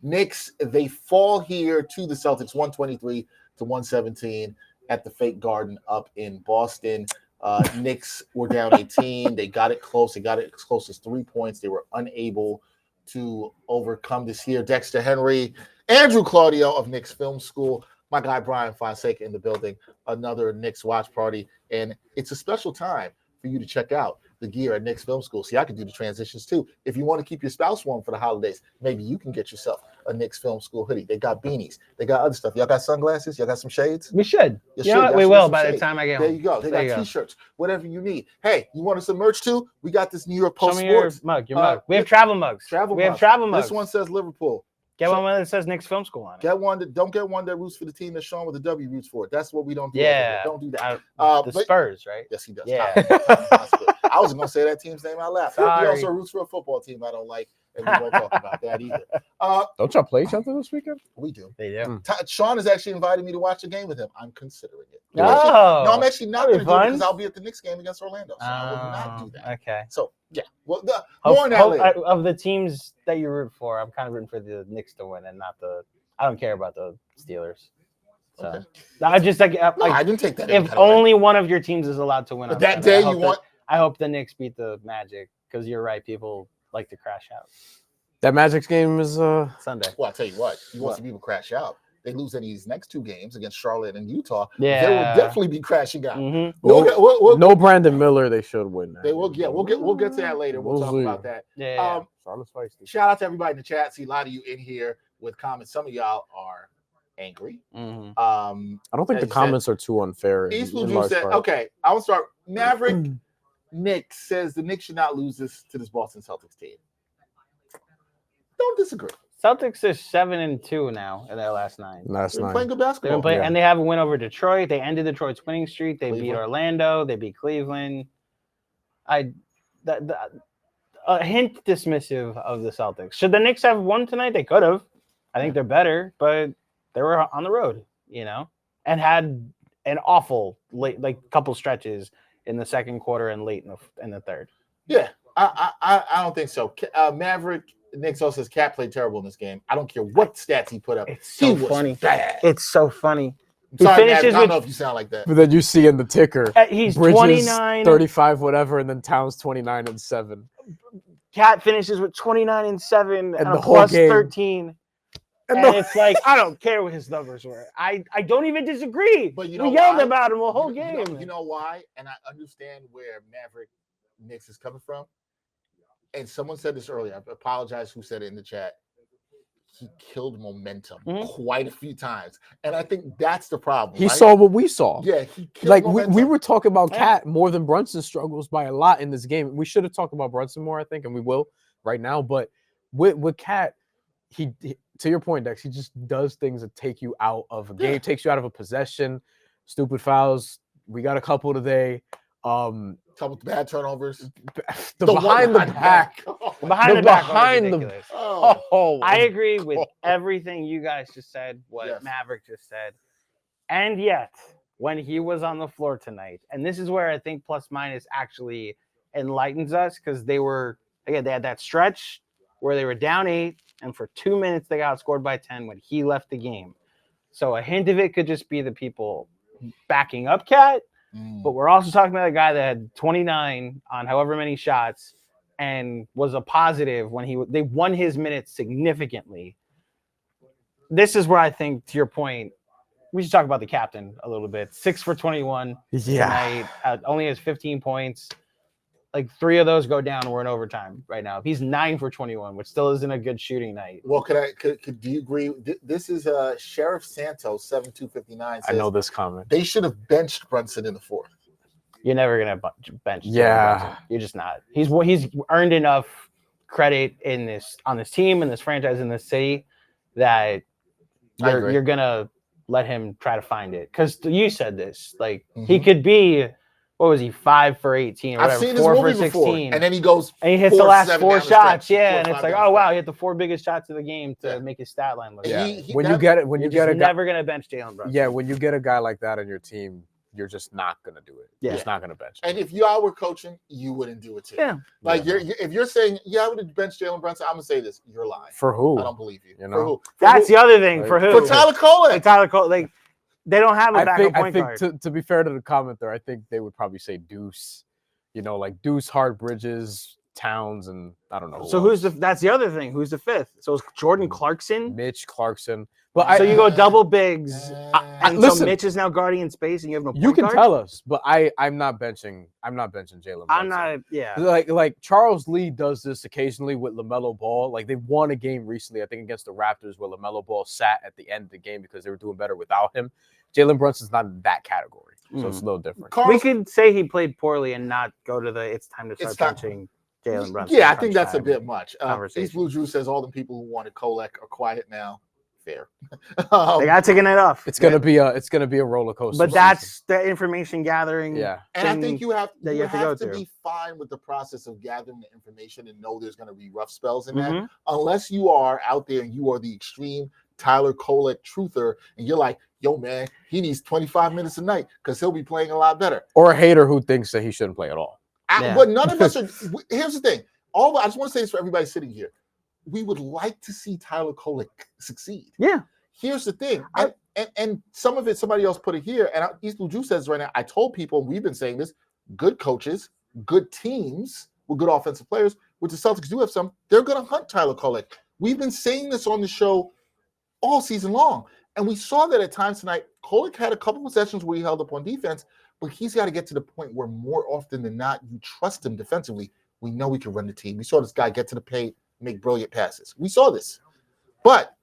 Knicks, they fall here to the Celtics 123-117 at the Fake Garden up in Boston. Knicks were down 18. They got it close. They got it as close as 3 points. They were unable to overcome this here. Dexter Henry, Andrew Claudia of Knicks Film School, my guy Bryan Fonseca in the building, another Knicks watch party. And it's a special time for you to check out the gear at Knicks Film School. See, I can do the transitions too. If you want to keep your spouse warm for the holidays, maybe you can get yourself a Knicks Film School hoodie. They got beanies. They got other stuff. Y'all got sunglasses? Y'all got some shades? We should. We will by the time I get home. There you go. They got T-shirts, whatever you need. Hey, you want some merch too? We got this New York Post Sports. Your mug. We have travel mugs. We have travel mugs. This one says Liverpool. Get one that says Knicks Film School on it. Don't get one that roots for the team that Sean with the W roots for it. That's what we don't do. Yeah. Don't do that. Spurs, right? Yes, he does. Yeah. I wasn't going to say that team's name out loud. He also roots for a football team I don't like, and we won't talk about that either. Don't y'all play each other this weekend? We do. They do. Sean has actually invited me to watch a game with him. I'm considering it. Oh. I'm actually not going to do it because I'll be at the Knicks game against Orlando, so I will not do that. Okay. So, yeah. Well, more on that later. Of the teams that you root for, I'm kind of rooting for the Knicks to win and not I don't care about the Steelers. So okay. I just I didn't take that. If only one of your teams is allowed to win, but that day I hope the Knicks beat the Magic because you're right. People like to crash out. That Magic's game is Sunday. Well, I'll tell you what. You want some people crash out. They lose any of these next two games against Charlotte and Utah. Yeah, they will definitely be crashing out. Mm-hmm. No Brandon Miller. They should win. They will. Yeah, we'll get to that later. We'll talk about that. Yeah. Shout out to everybody in the chat. See a lot of you in here with comments. Some of y'all are angry. Mm-hmm. I don't think the comments are too unfair. East Blue Juice said, "Okay, I will start." Maverick Nick says the Knicks should not lose this to this Boston Celtics team. Don't disagree. Celtics are 7-2 now in their last 9. They're playing good basketball. And they have a win over Detroit. They ended Detroit's winning streak. They beat Orlando. They beat Cleveland. A hint dismissive of the Celtics. Should the Knicks have won tonight? They could have. I think they're better, but they were on the road, and had an awful late, couple stretches in the second quarter and late in the third. Yeah, I don't think so. Maverick Knicks also says Cat played terrible in this game. I don't care what stats he put up. It's so funny. Bad. It's so funny. Sorry, I don't know if you sound like that. But then you see in the ticker, he's Bridges, 29, 35, whatever, and then Towns 29 and 7. Cat finishes with 29 and 7 and a whole plus game. 13. And it's like, I don't care what his numbers were. I don't even disagree. But we yelled about him the whole game. You know why? And I understand where Maverick Knicks is coming from. And someone said this earlier. I apologize who said it in the chat. He killed momentum quite a few times. And I think that's the problem. He saw what we saw. Yeah, he killed momentum. we were talking about Cat more than Brunson struggles by a lot in this game. We should have talked about Brunson more, I think, and we will right now. But with Cat, he to your point, Dex, he just does things that take you out of a game, takes you out of a possession, stupid fouls. We got a couple today. Couple bad turnovers. Behind the back. I agree with everything you guys just said, what Maverick just said. And yet, when he was on the floor tonight, and this is where I think plus minus actually enlightens us, because they had that stretch where they were down 8, and for 2 minutes they got scored by 10 when he left the game. So a hint of it could just be the people backing up Cat. But we're also talking about a guy that had 29 on however many shots and was a positive when they won his minutes significantly. This is where I think, to your point, we should talk about the captain a little bit. 6 for 21 tonight. Only has 15 points. Like 3 of those go down. We're in overtime right now. He's 9 for 21, which still isn't a good shooting night. Well, do you agree? This is Sheriff Santos 7259. I know this comment. They should have benched Brunson in the 4th. You're never gonna bench. Yeah, you're just not. He's earned enough credit on this team, in this franchise, in this city, that you're gonna let him try to find it. Because you said this, he could be. What was he? 5 for 18 or whatever. I've seen 4 this movie for 16, before. And then he goes and he hits the last 4 shots. Yeah, and it's like, oh wow, he hit the 4 biggest shots of the game to make his stat line look. Yeah, when you get a guy, never gonna bench Jalen Brunson. Yeah, when you get a guy like that on your team, you're just not gonna do it. Yeah. You're just not gonna bench. And if y'all were coaching, you wouldn't do it too. Yeah. Like if you're saying, I would have benched Jalen Brunson, I'm gonna say this: you're lying. For who? I don't believe you. You For know? who? That's the other thing. Like, For who? For Tyler Kolek. Like Tyler Kolek. Like they don't have a backup point guard. To be fair to the commenter, I think they would probably say Deuce. You know, like Deuce, Hard Bridges, Towns, and I don't know. So that's the other thing. Who's the fifth? So it's Jordan Clarkson, Mitch Clarkson. But so you go double bigs. And listen, so Mitch is now guarding in space, and you have no point you can guard? tell us, but I'm not benching Jalen Brunson. I'm not. Yeah. Like Charles Lee does this occasionally with LaMelo Ball. Like they won a game recently, I think against the Raptors, where LaMelo Ball sat at the end of the game because they were doing better without him. Jalen Brunson's not in that category, so it's a little different. We could say he played poorly and not go to it's time to start benching Jalen Brunson. Yeah, I think that's a bit much. East Blue Drew says all the people who wanted Kolek are quiet now. Fair. They got taken it off. It's gonna be a roller coaster. But that's the information gathering. Yeah. And I think you have to be be fine with the process of gathering the information and know there's going to be rough spells in that. Unless you are out there and you are the extreme Tyler Kolek truther and you're like, yo, man, he needs 25 minutes a night because he'll be playing a lot better. Or a hater who thinks that he shouldn't play at all. But none of us are. Here's the thing. I just want to say this for everybody sitting here. We would like to see Tyler Kolek succeed. Yeah. Here's the thing. And some of it, somebody else put it here. And East Blue Juice says right now, I told people, we've been saying this, good coaches, good teams with good offensive players, which the Celtics do have some, they're going to hunt Tyler Kolek. We've been saying this on the show all season long. And we saw that at times tonight. Kolek had a couple possessions where he held up on defense, but he's got to get to the point where more often than not, you trust him defensively. We know he can run the team. We saw this guy get to the paint, make brilliant passes. We saw this. But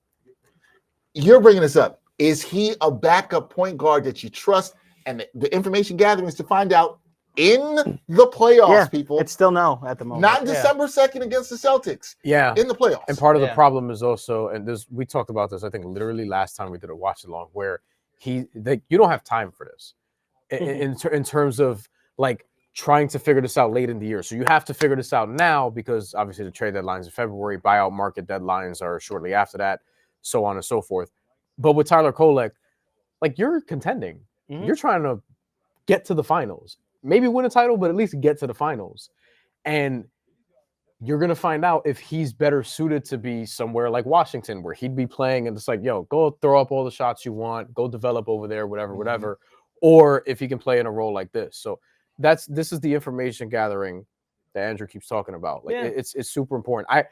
you're bringing this up. Is he a backup point guard that you trust? And the information gathering is to find out in the playoffs, people. It's still no at the moment. Not December 2nd against the Celtics. Yeah. In the playoffs. And part of the problem is also, and we talked about this, I think, literally last time we did a watch along, where you don't have time for this in terms of like trying to figure this out late in the year. So you have to figure this out now because obviously the trade deadline's in February, buyout market deadlines are shortly after that, so on and so forth. But with Tyler Kolek, like you're contending. You're trying to get to the finals. Maybe win a title, but at least get to the finals. And you're going to find out if he's better suited to be somewhere like Washington, where he'd be playing and it's like, yo, go throw up all the shots you want, go develop over there, whatever. Or if he can play in a role like this. So this is the information gathering that Andrew keeps talking about. Like it's super important.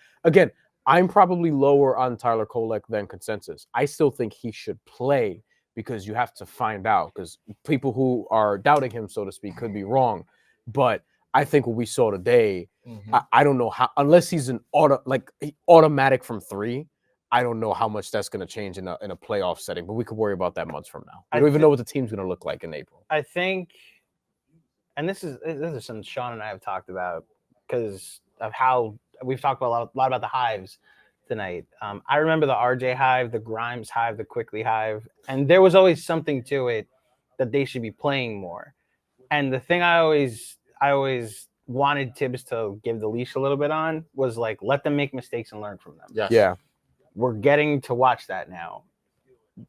I'm probably lower on Tyler Kolek than consensus. I still think he should play because you have to find out, because people who are doubting him, so to speak, could be wrong. But I think what we saw today, I don't know how, unless he's automatic from three, I don't know how much that's going to change in a playoff setting. But we could worry about that months from now. I don't even know what the team's going to look like in April. I think, and this is something Sean and I have talked about because of how we've talked about a lot about the hives tonight. I remember the RJ hive, the Grimes hive, the Quickly hive, and there was always something to it that they should be playing more. And the thing I always wanted Tibbs to give the leash a little bit on was like, let them make mistakes and learn from them. Yes. Yeah. We're getting to watch that now.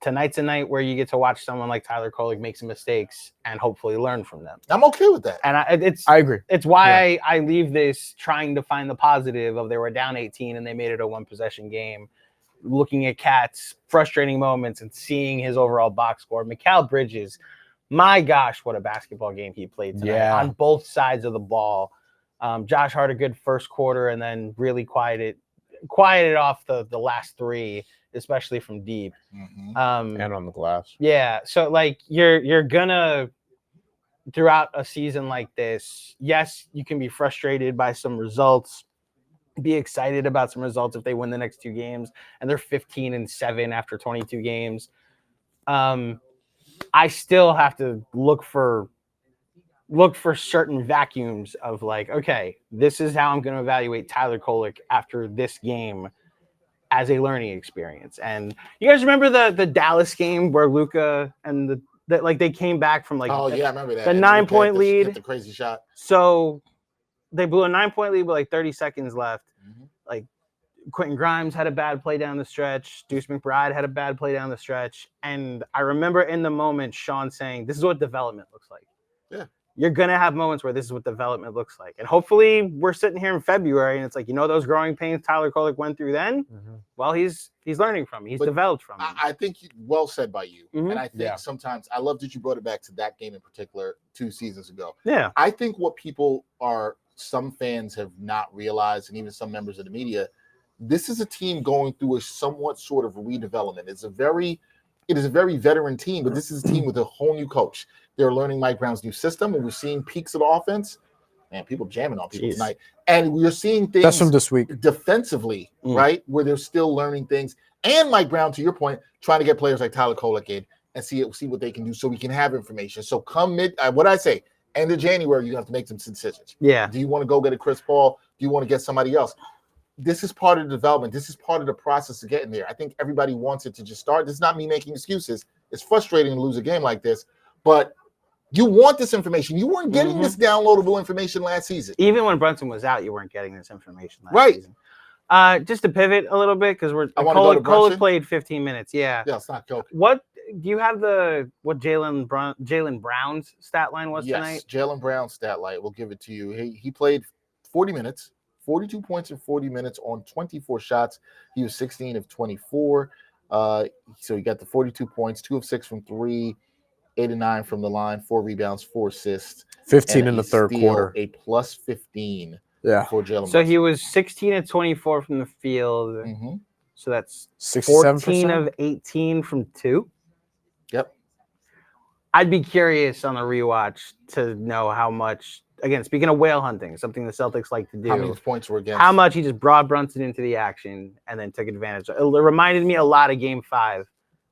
Tonight's a night where you get to watch someone like Tyler Kolek make some mistakes and hopefully learn from them. I'm okay with that. And I agree. It's why I leave this trying to find the positive of they were down 18 and they made it a one possession game, looking at Cat's frustrating moments and seeing his overall box score. Mikal Bridges, my gosh, what a basketball game he played tonight on both sides of the ball. Josh Hart, a good first quarter, and then really quieted off the last three, especially from deep. And on the glass. Yeah. So like you're gonna, throughout a season like this, yes, you can be frustrated by some results, be excited about some results if they win the next two games and they're 15-7 after 22 games. I still have to look for certain vacuums of like, okay, this is how I'm going to evaluate Tyler Kolek after this game as a learning experience. And you guys remember the Dallas game where Luka and they came back from like, I remember that. The 9-point lead. Hit the crazy shot. So they blew a 9-point lead with like 30 seconds left. Like Quentin Grimes had a bad play down the stretch. Deuce McBride had a bad play down the stretch. And I remember in the moment, Sean saying, this is what development looks like. Yeah. You're going to have moments where this is what development looks like. And hopefully we're sitting here in February and it's like, those growing pains Tyler Kolek went through then? Mm-hmm. Well, he's learning from it. He's developed from it. I think well said by you. Mm-hmm. And I think sometimes, I love that you brought it back to that game in particular 2 seasons ago. Yeah. I think what some fans have not realized, and even some members of the media, this is a team going through a somewhat sort of redevelopment. It is a very veteran team, but this is a team with a whole new coach. They're learning Mike Brown's new system, and we're seeing peaks of the offense. Man, people jamming on people tonight. And we're seeing things that's from this week defensively, right? Where they're still learning things. And Mike Brown, to your point, trying to get players like Tyler Kolek in and see what they can do so we can have information. So come what I say, end of January, you have to make some decisions. Yeah. Do you want to go get a Chris Paul? Do you want to get somebody else? This is part of the development. This is part of the process of getting there. I think everybody wants it to just start. This is not me making excuses. It's frustrating to lose a game like this, but you want this information. You weren't getting this downloadable information last season. Even when Brunson was out, you weren't getting this information last season. Just to pivot a little bit, because Kolek played 15 minutes. Yeah. Yeah, it's not joking. What do you have what Jalen Brown's stat line was tonight? Yes, Jalen Brown's stat line. We'll give it to you. He played 40 minutes, 42 points in 40 minutes on 24 shots. He was 16 of 24. So he got the 42 points, 2 of 6 from 3. 8 and 9 from the line, 4 rebounds, 4 assists. 15 in the third quarter. A plus 15 for Jalen Brunson. So he was 16 of 24 from the field. Mm-hmm. So that's 67%? 14 of 18 from 2. Yep. I'd be curious on the rewatch to know how much, again, speaking of whale hunting, something the Celtics like to do. How many points were against? How much he just brought Brunson into the action and then took advantage. It reminded me a lot of Game 5.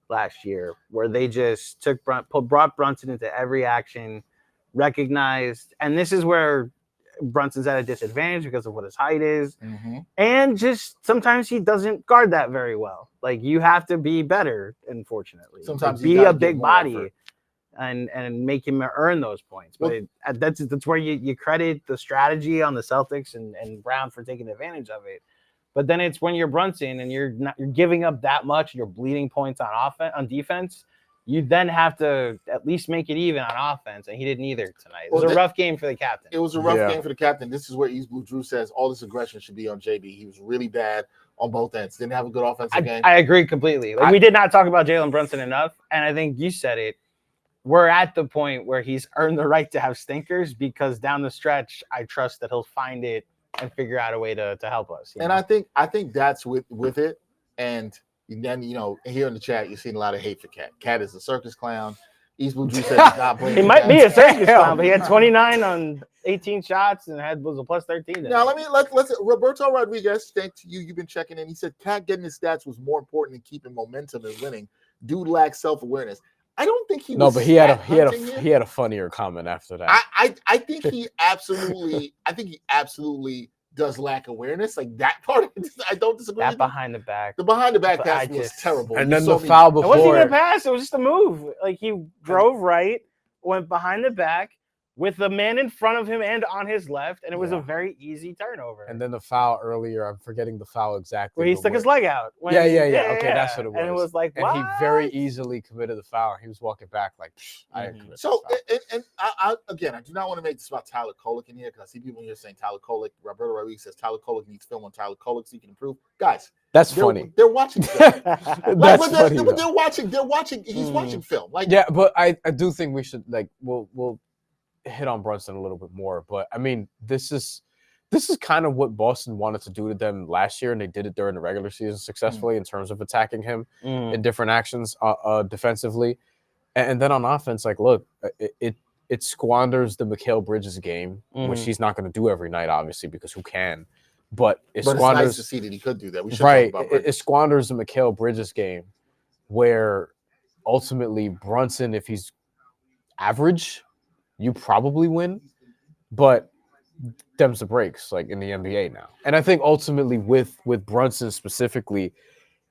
Last year, where they just brought Brunson into every action, recognized, and this is where Brunson's at a disadvantage because of what his height is, and just sometimes he doesn't guard that very well. Like you have to be better, unfortunately. Sometimes be a big body and make him earn those points. But that's where you credit the strategy on the Celtics and Brown for taking advantage of it. But then it's when you're Brunson and you're giving up that much, you're bleeding points on defense. You then have to at least make it even on offense, and he didn't either tonight. It was a rough game for the captain. It was a rough game for the captain. This is where East Blue Drew says all this aggression should be on JB. He was really bad on both ends. Didn't have a good offensive game. I agree completely. We did not talk about Jalen Brunson enough, and I think you said it. We're at the point where he's earned the right to have stinkers because down the stretch, I trust that he'll find it and figure out a way to help us. And I think that's with it. And then, here in the chat, you're seeing a lot of hate for Cat. Cat is a circus clown. East Blue Drew said he's not playing. He might be a circus clown, but he had 29 on 18 shots and was a plus 13. Now let's Roberto Rodriguez, thanks to you. You've been checking in. He said Cat getting his stats was more important than keeping momentum and winning. Dude lacks self-awareness. I don't think he was. No, but he had a funnier comment after that. I think he absolutely does lack awareness. Like that part, I don't disagree. That behind the back, the behind the back pass was terrible. And then the foul before. It wasn't even a pass. It was just a move. Like he drove right, went behind the back with the man in front of him and on his left, and it was a very easy turnover. And then the foul earlier, I'm forgetting the foul exactly. Where he stuck his leg out. Yeah. Okay, that's what it was. And it was like, and he very easily committed the foul. He was walking back like, I didn't commit So, and I do not want to make this about Tyler Kolek in here because I see people here saying Tyler Kolek. Roberto Rodriguez says Tyler Kolek needs film on Tyler Kolek so he can improve. Guys, that's funny. They're watching film. That's funny. They're watching. He's watching film. Like, yeah, but I do think we should we'll hit on Brunson a little bit more, but I mean, this is kind of what Boston wanted to do to them last year, and they did it during the regular season successfully in terms of attacking him in different actions defensively, and then on offense, like, look, it squanders the Mikal Bridges game, which he's not going to do every night, obviously, because who can? But it's nice to see that he could do that. We should talk about it squanders the Mikal Bridges game, where ultimately Brunson, if he's average, you probably win, but them's the breaks, like in the NBA now. And I think ultimately with Brunson specifically,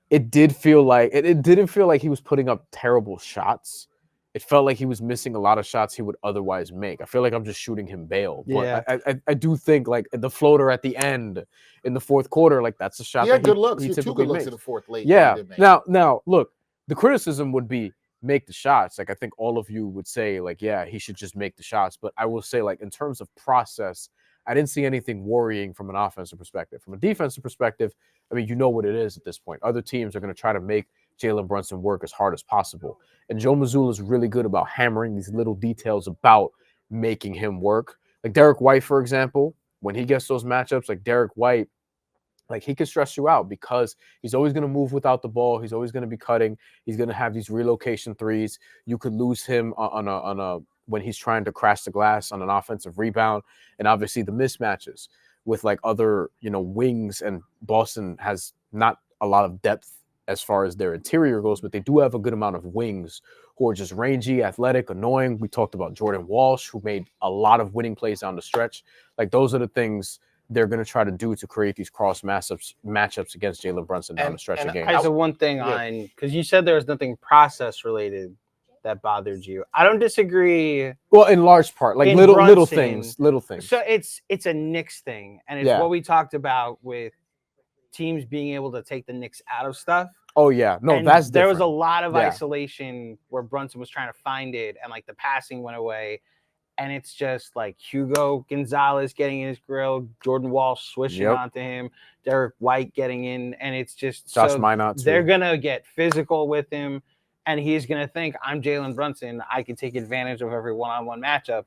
it didn't feel like he was putting up terrible shots. it felt like he was missing a lot of shots he would otherwise make. I feel like I'm just shooting him bail. Yeah. But I do think like the floater at the end in the fourth quarter, like that's a shot He had that good looks. he He had 2 typically good looks makes. in the fourth late. Yeah. Now, look, the criticism would be make the shots. Like I think all of you would say, like, yeah, he should just make the shots. But I will say, like, in terms of process, I didn't see anything worrying from an offensive perspective. From a defensive perspective, I mean, you know what it is at this point. Other teams are going to try to make Jalen Brunson work as hard as possible. And Joe Mazzulla is really good about hammering these little details about making him work. Like Derek White, for example, when he gets those matchups, like Derek White, like he can stress you out because he's always going to move without the ball. He's always going to be cutting. He's going to have these relocation threes. You could lose him on a when he's trying to crash the glass on an offensive rebound. And obviously the mismatches with like other, wings, and Boston has not a lot of depth as far as their interior goes, but they do have a good amount of wings who are just rangy, athletic, annoying. We talked about Jordan Walsh, who made a lot of winning plays down the stretch. Like those are the things they're going to try to do to create these cross matchups against Jalen Brunson down the stretch of games. I said one thing on, because you said there was nothing process related that bothered you. I don't disagree. Well, in large part, like little things. So it's a Knicks thing, and it's what we talked about with teams being able to take the Knicks out of stuff. Oh yeah, no, and that's different. There was a lot of isolation where Brunson was trying to find it, and like the passing went away. And it's just like Hugo Gonzalez getting in his grill, Jordan Walsh swishing onto him, Derek White getting in, and it's just Josh Minot too. They're gonna get physical with him, and he's gonna think, I'm Jalen Brunson, I can take advantage of every one-on-one matchup.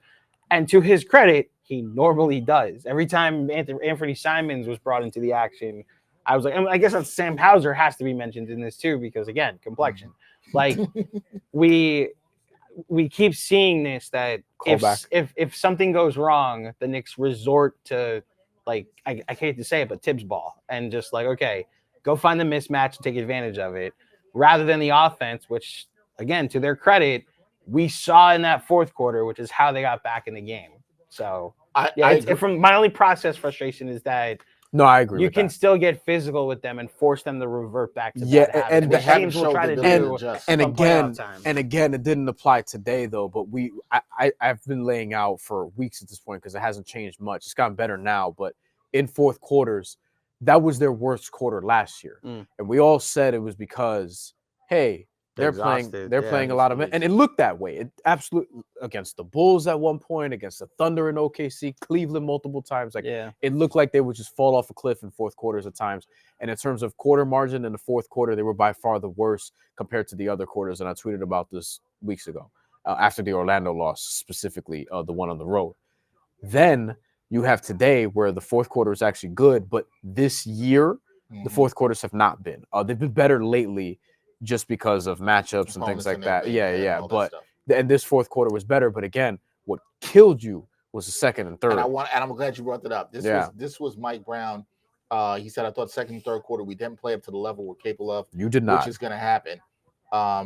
And to his credit, he normally does. Every time Anthony Simons was brought into the action, I was like, I guess that Sam Hauser has to be mentioned in this too, because again, complexion. Like we keep seeing this, that if something goes wrong, the Knicks resort to, like, I hate to say it, but Tibbs ball, and just like, okay, go find the mismatch and take advantage of it, rather than the offense, which again, to their credit, we saw in that fourth quarter, which is how they got back in the game. So from my only process frustration is that no, I agree. You can still get physical with them and force them to revert back to bad habits. And the teams will try to do. And again, it didn't apply today though. But I've been laying out for weeks at this point because it hasn't changed much. It's gotten better now, but in fourth quarters, that was their worst quarter last year, and we all said it was because they're playing a lot of it, and it looked that way. It absolutely against the Bulls at one point, against the Thunder in OKC, Cleveland multiple times. It looked like they would just fall off a cliff in fourth quarters at times. And in terms of quarter margin in the fourth quarter, they were by far the worst compared to the other quarters. And I tweeted about this weeks ago after the Orlando loss, specifically the one on the road. Then you have today where the fourth quarter is actually good, but this year the fourth quarters have not been. They've been better lately, just because of matchups and things like that. But and this fourth quarter was better. But again, what killed you was the second and third. And I'm glad you brought that up. This was Mike Brown. He said, I thought second and third quarter we didn't play up to the level we're capable of. You did not. Which is going to happen.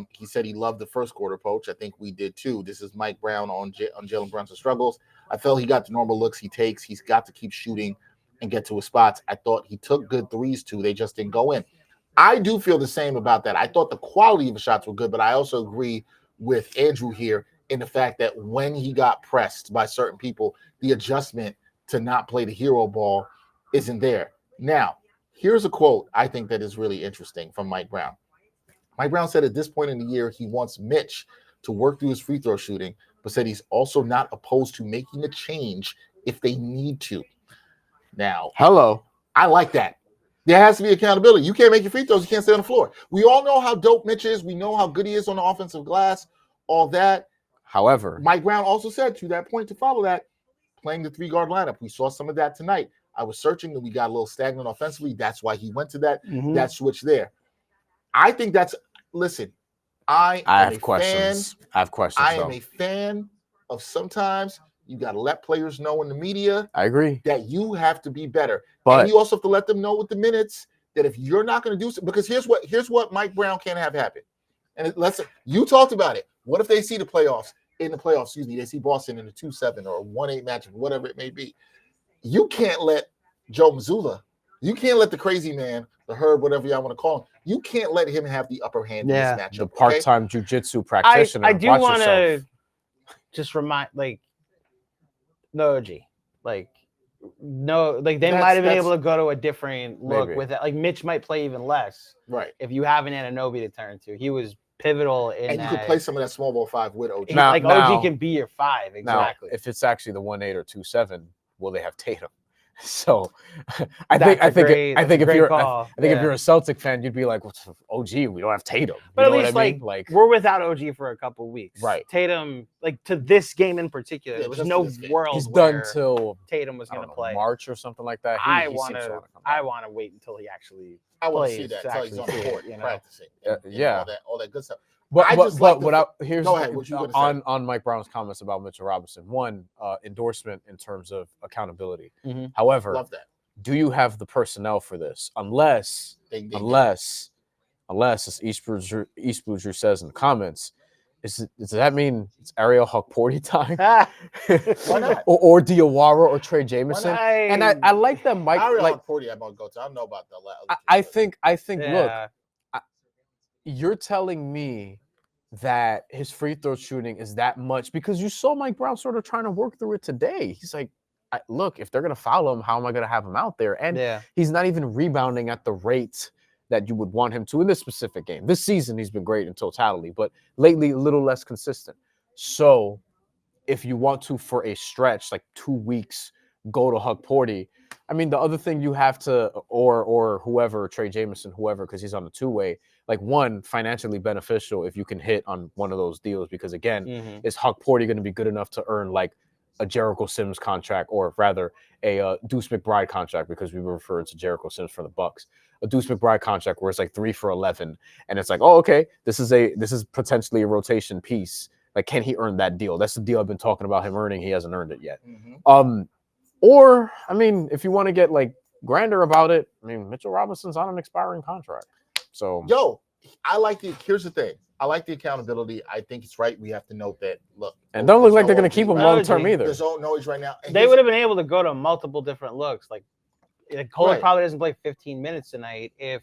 He said he loved the first quarter approach. I think we did too. This is Mike Brown on Jalen Brunson's struggles. I felt he got the normal looks he takes. He's got to keep shooting and get to his spots. I thought he took good threes too. They just didn't go in. I do feel the same about that. I thought the quality of the shots were good, but I also agree with Andrew here in the fact that when he got pressed by certain people, the adjustment to not play the hero ball isn't there. Now, here's a quote I think that is really interesting from Mike Brown. Mike Brown said at this point in the year, he wants Mitch to work through his free throw shooting, but said he's also not opposed to making a change if they need to. Now, I like that. There has to be accountability. You can't make your free throws. You can't stay on the floor. We all know how dope Mitch is. We know how good he is on the offensive glass, all that. However, Mike Brown also said, to that point, to follow that, playing the three-guard lineup. We saw some of that tonight. I was searching, and we got a little stagnant offensively. That's why he went to that switch there. I think that's – listen, I have questions. I am a fan of sometimes – you got to let players know in the media. I agree that you have to be better, but and you also have to let them know with the minutes that if you're not going to do so, because here's what Mike Brown can't have happen. And you talked about it. What if they see the playoffs in the playoffs? Excuse me, they see Boston in a 2-7 or a 1-8 matchup, whatever it may be. You can't let Joe Mazzulla. You can't let the crazy man, the Herb, whatever y'all want to call him, You can't let him have the upper hand in this matchup. The part-time jiu-jitsu practitioner. I do want to just remind, like, no OG. Like, no, like they might have been able to go to a different look with it. Like Mitch might play even less, right? If you have an Anunoby to turn to, he was pivotal in and you could play some of that small ball 5 with OG. OG can be your 5 exactly. Now, if it's actually the 1-8 or 2-7, will they have Tatum? So, I think if you're a Celtic fan, you'd be like, "What's OG? We don't have Tatum." But at least like we're without OG for a couple weeks, right? Tatum, like to this game in particular, there was no world he's done till Tatum was going to play March or something like that. I want to wait until he actually. I want to see that until he's on the court, practicing, all that good stuff. But here's on Mike Brown's comments about Mitchell Robinson. One, endorsement in terms of accountability. Mm-hmm. However, love that. Do you have the personnel for this? Unless as East Bluger says in the comments, does that mean it's Ariel Hukporty time? Why not? or Diawara or Trey Jameson? And I like that Mike. Ariel like Hukporty, I'm gonna go to. I don't know about the. I think. Look, you're telling me that his free throw shooting is that much because you saw Mike Brown sort of trying to work through it today. He's like, look, if they're going to foul him, how am I going to have him out there? And he's not even rebounding at the rate that you would want him to in this specific game. This season, he's been great in totality, but lately a little less consistent. So if you want to, for a stretch, like 2 weeks, go to Hukporty. I mean, the other thing you have to, or whoever, Trey Jameson, whoever, because he's on the two-way, like one, financially beneficial if you can hit on one of those deals, because again, is Hukporty going to be good enough to earn like a Jericho Sims contract, or rather a Deuce McBride contract, because we refer to Jericho Sims for the Bucks, a Deuce McBride contract where it's like 3 for 11, and it's like, oh, okay, this is potentially a rotation piece. Like, can he earn that deal? That's the deal I've been talking about him earning. He hasn't earned it yet. Or, I mean, if you want to get like grander about it, I mean, Mitchell Robinson's on an expiring contract. So, here's the thing. I like the accountability. I think it's right. We have to note that, look. And don't look like they're going to keep him long-term either. There's no noise right now. They would have been able to go to multiple different looks. Like Cole probably doesn't play 15 minutes tonight if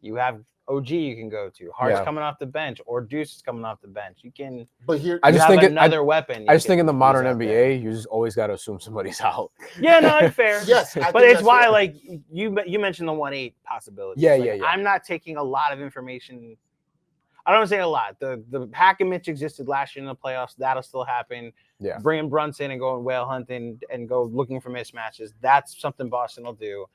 you have OG you can go to. Hart's coming off the bench, or Deuce is coming off the bench. You can. But here, I just think another weapon. I just think in the modern NBA, you just always got to assume somebody's out. Yeah, no, fair. Yes, but it's why fair. Like you mentioned the 1-8 possibility. Yeah. I'm not taking a lot of information. I don't want to say a lot. The Hack and Mitch existed last year in the playoffs. That'll still happen. Yeah. Bringing Brunson and going whale hunting and go looking for mismatches. That's something Boston will do.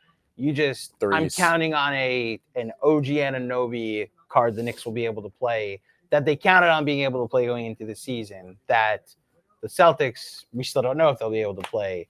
I'm counting on an OG Anunoby card the Knicks will be able to play, that they counted on being able to play going into the season, that the Celtics, we still don't know if they'll be able to play.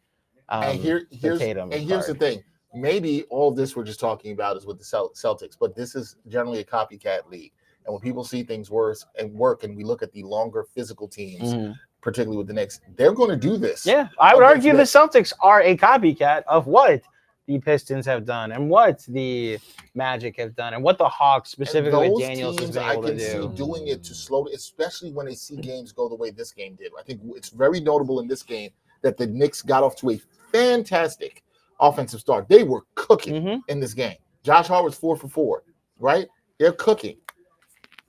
Here's the thing. Maybe all this we're just talking about is with the Celtics, but this is generally a copycat league. And when people see things work, and we look at the longer physical teams, particularly with the Knicks, they're going to do this. Yeah, I would argue the Celtics are a copycat of what the Pistons have done and what the Magic have done and what the Hawks, specifically with Daniels, has been able to do. I can see doing it to slow, especially when they see games go the way this game did. I think it's very notable in this game that the Knicks got off to a fantastic offensive start. They were cooking in this game. Josh Hart was 4 for 4, right? They're cooking.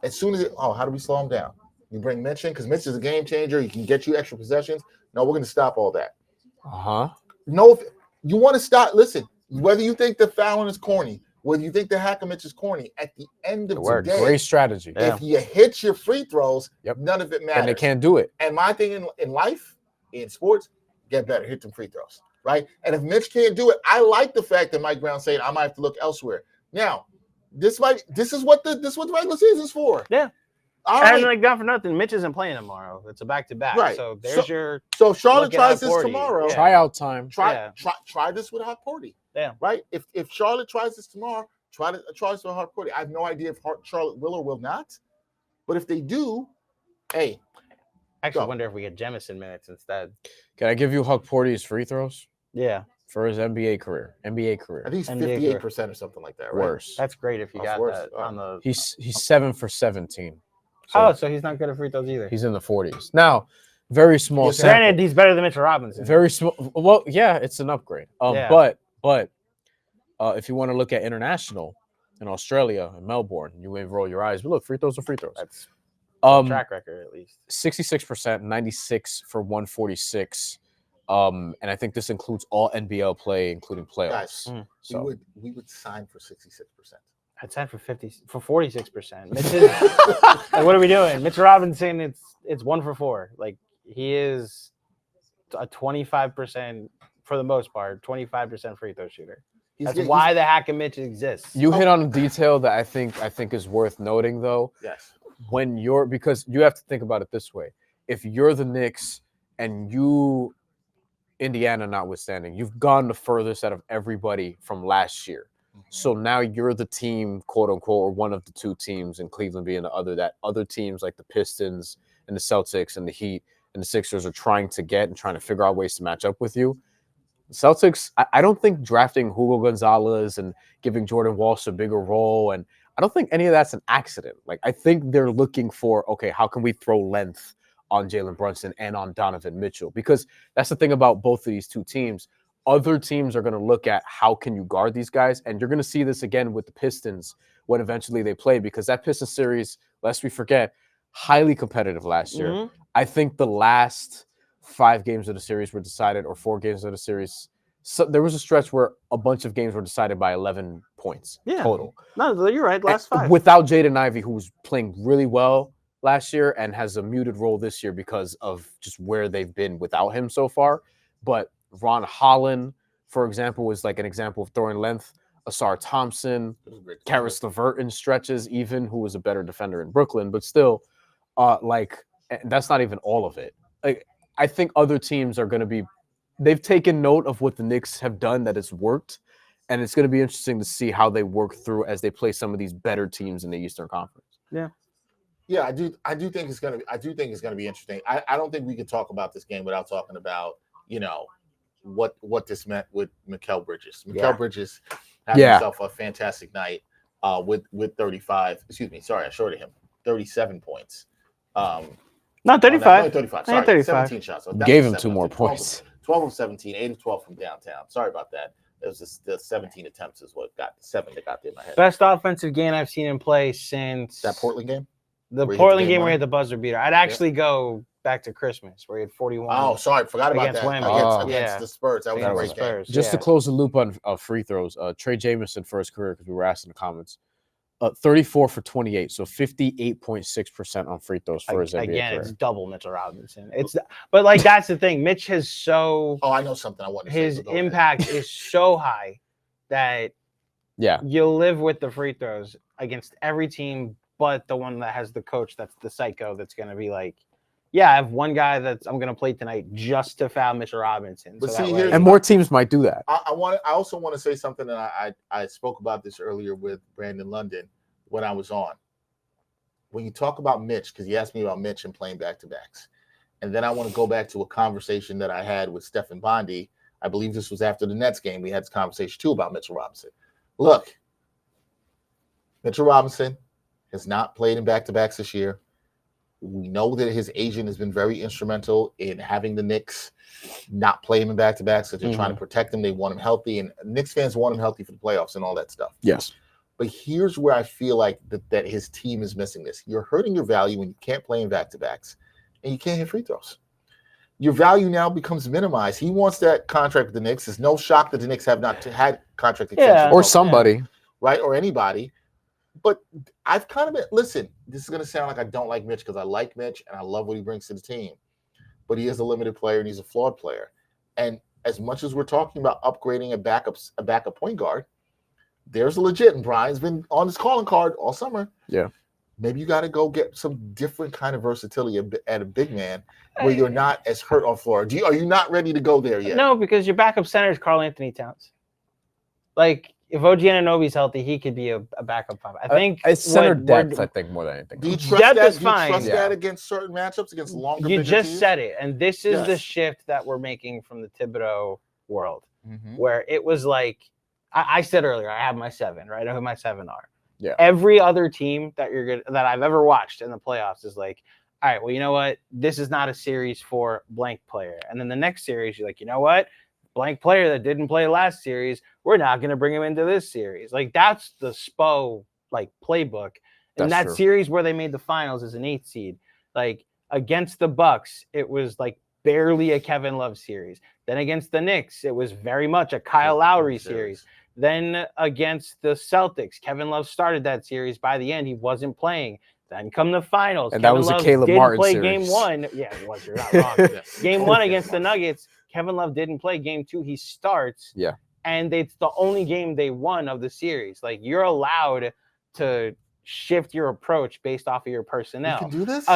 As soon as how do we slow him down? You bring Mitch in because Mitch is a game changer. He can get you extra possessions. No, we're going to stop all that. No, you want to stop. Listen, whether you think the fouling is corny, whether you think the Hack and Mitch is corny, at the end of the day, great strategy. If you hit your free throws, none of it matters. And they can't do it. And my thing in life, in sports, get better, hit them free throws, right? And if Mitch can't do it, I like the fact that Mike Brown saying I might have to look elsewhere. Now, this is what the regular season is for. Yeah. And like not for nothing, Mitch isn't playing tomorrow. It's a back-to-back. Right. So there's So Charlotte tries this tomorrow. Yeah. Tryout time. Try this with Hukporty. Yeah. Right? If Charlotte tries this tomorrow, try this with Hukporty. I have no idea if Charlotte will or will not. But if they do, hey. I actually wonder if we get Jemison minutes instead. Can I give you Hukporty's free throws? Yeah. For his NBA career. I think he's 58% or something like that, right? Worse. That's great if you got that on the. He's 7 for 17. So he's not good at free throws either. He's in the 40s. Now, very small sample. Granted, he's better than Mitchell Robinson. Very small. Well, yeah, it's an upgrade. But if you want to look at international, in Australia, in Melbourne. You may roll your eyes, but look, free throws are free throws. That's track record at least. 66%, 96 for 146. And I think this includes all NBL play, including playoffs. Guys, So we would sign for 66%. I'd sign for 46%. Mitch is like, what are we doing? Mitch Robinson, it's 1 for 4. Like, he is a 25% for the most part, 25% free throw shooter. That's why the Hack and Mitch exists. You hit on a detail that I think is worth noting, though. Yes. Because you have to think about it this way. If you're the Knicks and you, Indiana notwithstanding, you've gone the furthest out of everybody from last year. So now you're the team, quote unquote, or one of the two teams, in Cleveland being the other, that other teams like the Pistons and the Celtics and the Heat and the Sixers are trying to get and trying to figure out ways to match up with you. The Celtics, I don't think drafting Hugo Gonzalez and giving Jordan Walsh a bigger role, and I don't think any of that's an accident. Like, I think they're looking for, okay, how can we throw length on Jalen Brunson and on Donovan Mitchell? Because that's the thing about both of these two teams. Other teams are going to look at how can you guard these guys, and you're going to see this again with the Pistons when eventually they play, because that Pistons series, lest we forget, highly competitive last year. Mhm. I think the last 5 games of the series were decided, or 4 games of the series. So there was a stretch where a bunch of games were decided by 11 points total. No, you're right. Last 5. Without Jaden Ivey, who was playing really well last year and has a muted role this year because of just where they've been without him so far. But Ron Holland, for example, was like an example of throwing length. Asar Thompson, Karis LeVert in stretches, even, who was a better defender in Brooklyn, but still, that's not even all of it. Like, I think other teams are going to be, they've taken note of what the Knicks have done that has worked, and it's going to be interesting to see how they work through as they play some of these better teams in the Eastern Conference. Yeah, I do think it's going to be interesting. I don't think we could talk about this game without talking about, what this meant with Mikal Bridges. Mikal Bridges had himself a fantastic night with 35. Excuse me, sorry, I shorted him. 37 points. Not 35. 35. Sorry, 35. 17 shots. So gave him 2 more points. 12 of 17, 8 of 12 from downtown. Sorry about that. It was just the 17 attempts is what got the 7 that got there in my head. Best offensive game I've seen him play since that Portland game. The Portland game where he had the buzzer beater. I'd actually go back to Christmas where he had 41. Oh, sorry, forgot about that. Against the Spurs. That was a great game. Just to close the loop on free throws, Trey Jamison for his career, because we were asked in the comments, 34 for 28, so 58.6% on free throws for his NBA career. It's double Mitchell Robinson. But like, that's the thing. Mitch has so. Oh, I know something I want to say. His impact is so high that you'll live with the free throws against every team, but the one that has the coach that's the psycho that's going to be like, I have one guy that I'm going to play tonight just to foul Mitchell Robinson. But and more teams might do that. I also want to say something that I spoke about this earlier with Brandon London when I was on. When you talk about Mitch, because he asked me about Mitch and playing back-to-backs, and then I want to go back to a conversation that I had with Stephen Bondi. I believe this was after the Nets game. We had this conversation too about Mitchell Robinson. Look, Mitchell Robinson has not played in back-to-backs this year. We know that his agent has been very instrumental in having the Knicks not play him in back-to-backs, because they're trying to protect him. They want him healthy, and Knicks fans want him healthy for the playoffs and all that stuff. Yes. But here's where I feel like that his team is missing this. You're hurting your value when you can't play in back-to-backs and you can't hit free throws. Your value now becomes minimized. He wants that contract with the Knicks. It's no shock that the Knicks have not had contract extensions. Or somebody. Right, or anybody. But I've kind of been, listen, this is going to sound like I don't like Mitch, because I like Mitch and I love what he brings to the team. But he is a limited player and he's a flawed player. And as much as we're talking about upgrading a backup point guard, there's a legit, and Bryan's been on his calling card all summer. Yeah. Maybe you got to go get some different kind of versatility at a big man where you're not as hurt on floor. Are you not ready to go there yet? No, because your backup center is Karl Anthony Towns. Like, if OG Anunoby's healthy, he could be a backup five. I think it's center depth. I think more than anything. Do you trust that? Do you trust that against certain matchups, against longer? You just teams? Said it, and this is the shift that we're making from the Thibodeau world, where it was like I said earlier, I have my 7, right? I know who my 7 are. Yeah. Every other team that I've ever watched in the playoffs is like, all right, well, you know what? This is not a series for blank player, and then the next series, you're like, you know what? blank player that didn't play last series. We're not going to bring him into this series. Like, that's the Spo playbook. And That's that true. series where they made the finals as an 8th seed, like against the Bucks, it was like barely a Kevin Love series. Then against the Knicks, it was very much a Kyle Lowry series. Then against the Celtics, Kevin Love started that series. By the end, he wasn't playing. Then come the finals. And Kevin that was Love a Caleb didn't Martin play series. game 1. Yeah, it was. You're not wrong. Game 1 against the Nuggets, Kevin Love didn't play. Game 2, he starts. Yeah. And it's the only game they won of the series. Like, you're allowed to shift your approach based off of your personnel. You can do this?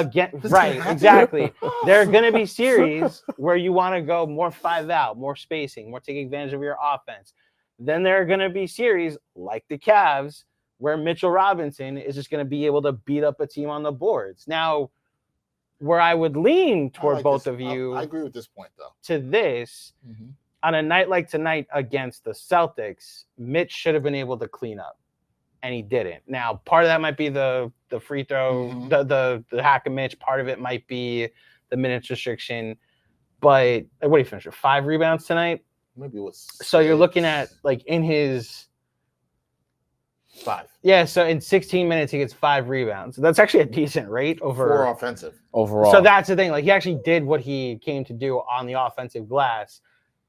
Right, exactly. There are going to be series where you want to go more 5 out, more spacing, more taking advantage of your offense. Then there are going to be series like the Cavs where Mitchell Robinson is just going to be able to beat up a team on the boards. Now, where I would lean toward both of you, I agree with this point, though. To this, on a night like tonight against the Celtics, Mitch should have been able to clean up, and he didn't. Now, part of that might be the free throw, the hack of Mitch. Part of it might be the minutes restriction. But what did he finish with? 5 rebounds tonight? Maybe it was 6. So you're looking at, like, in his 5. Yeah, so in 16 minutes, he gets 5 rebounds. That's actually a decent rate over 4 offensive. Overall. So that's the thing. Like, he actually did what he came to do on the offensive glass.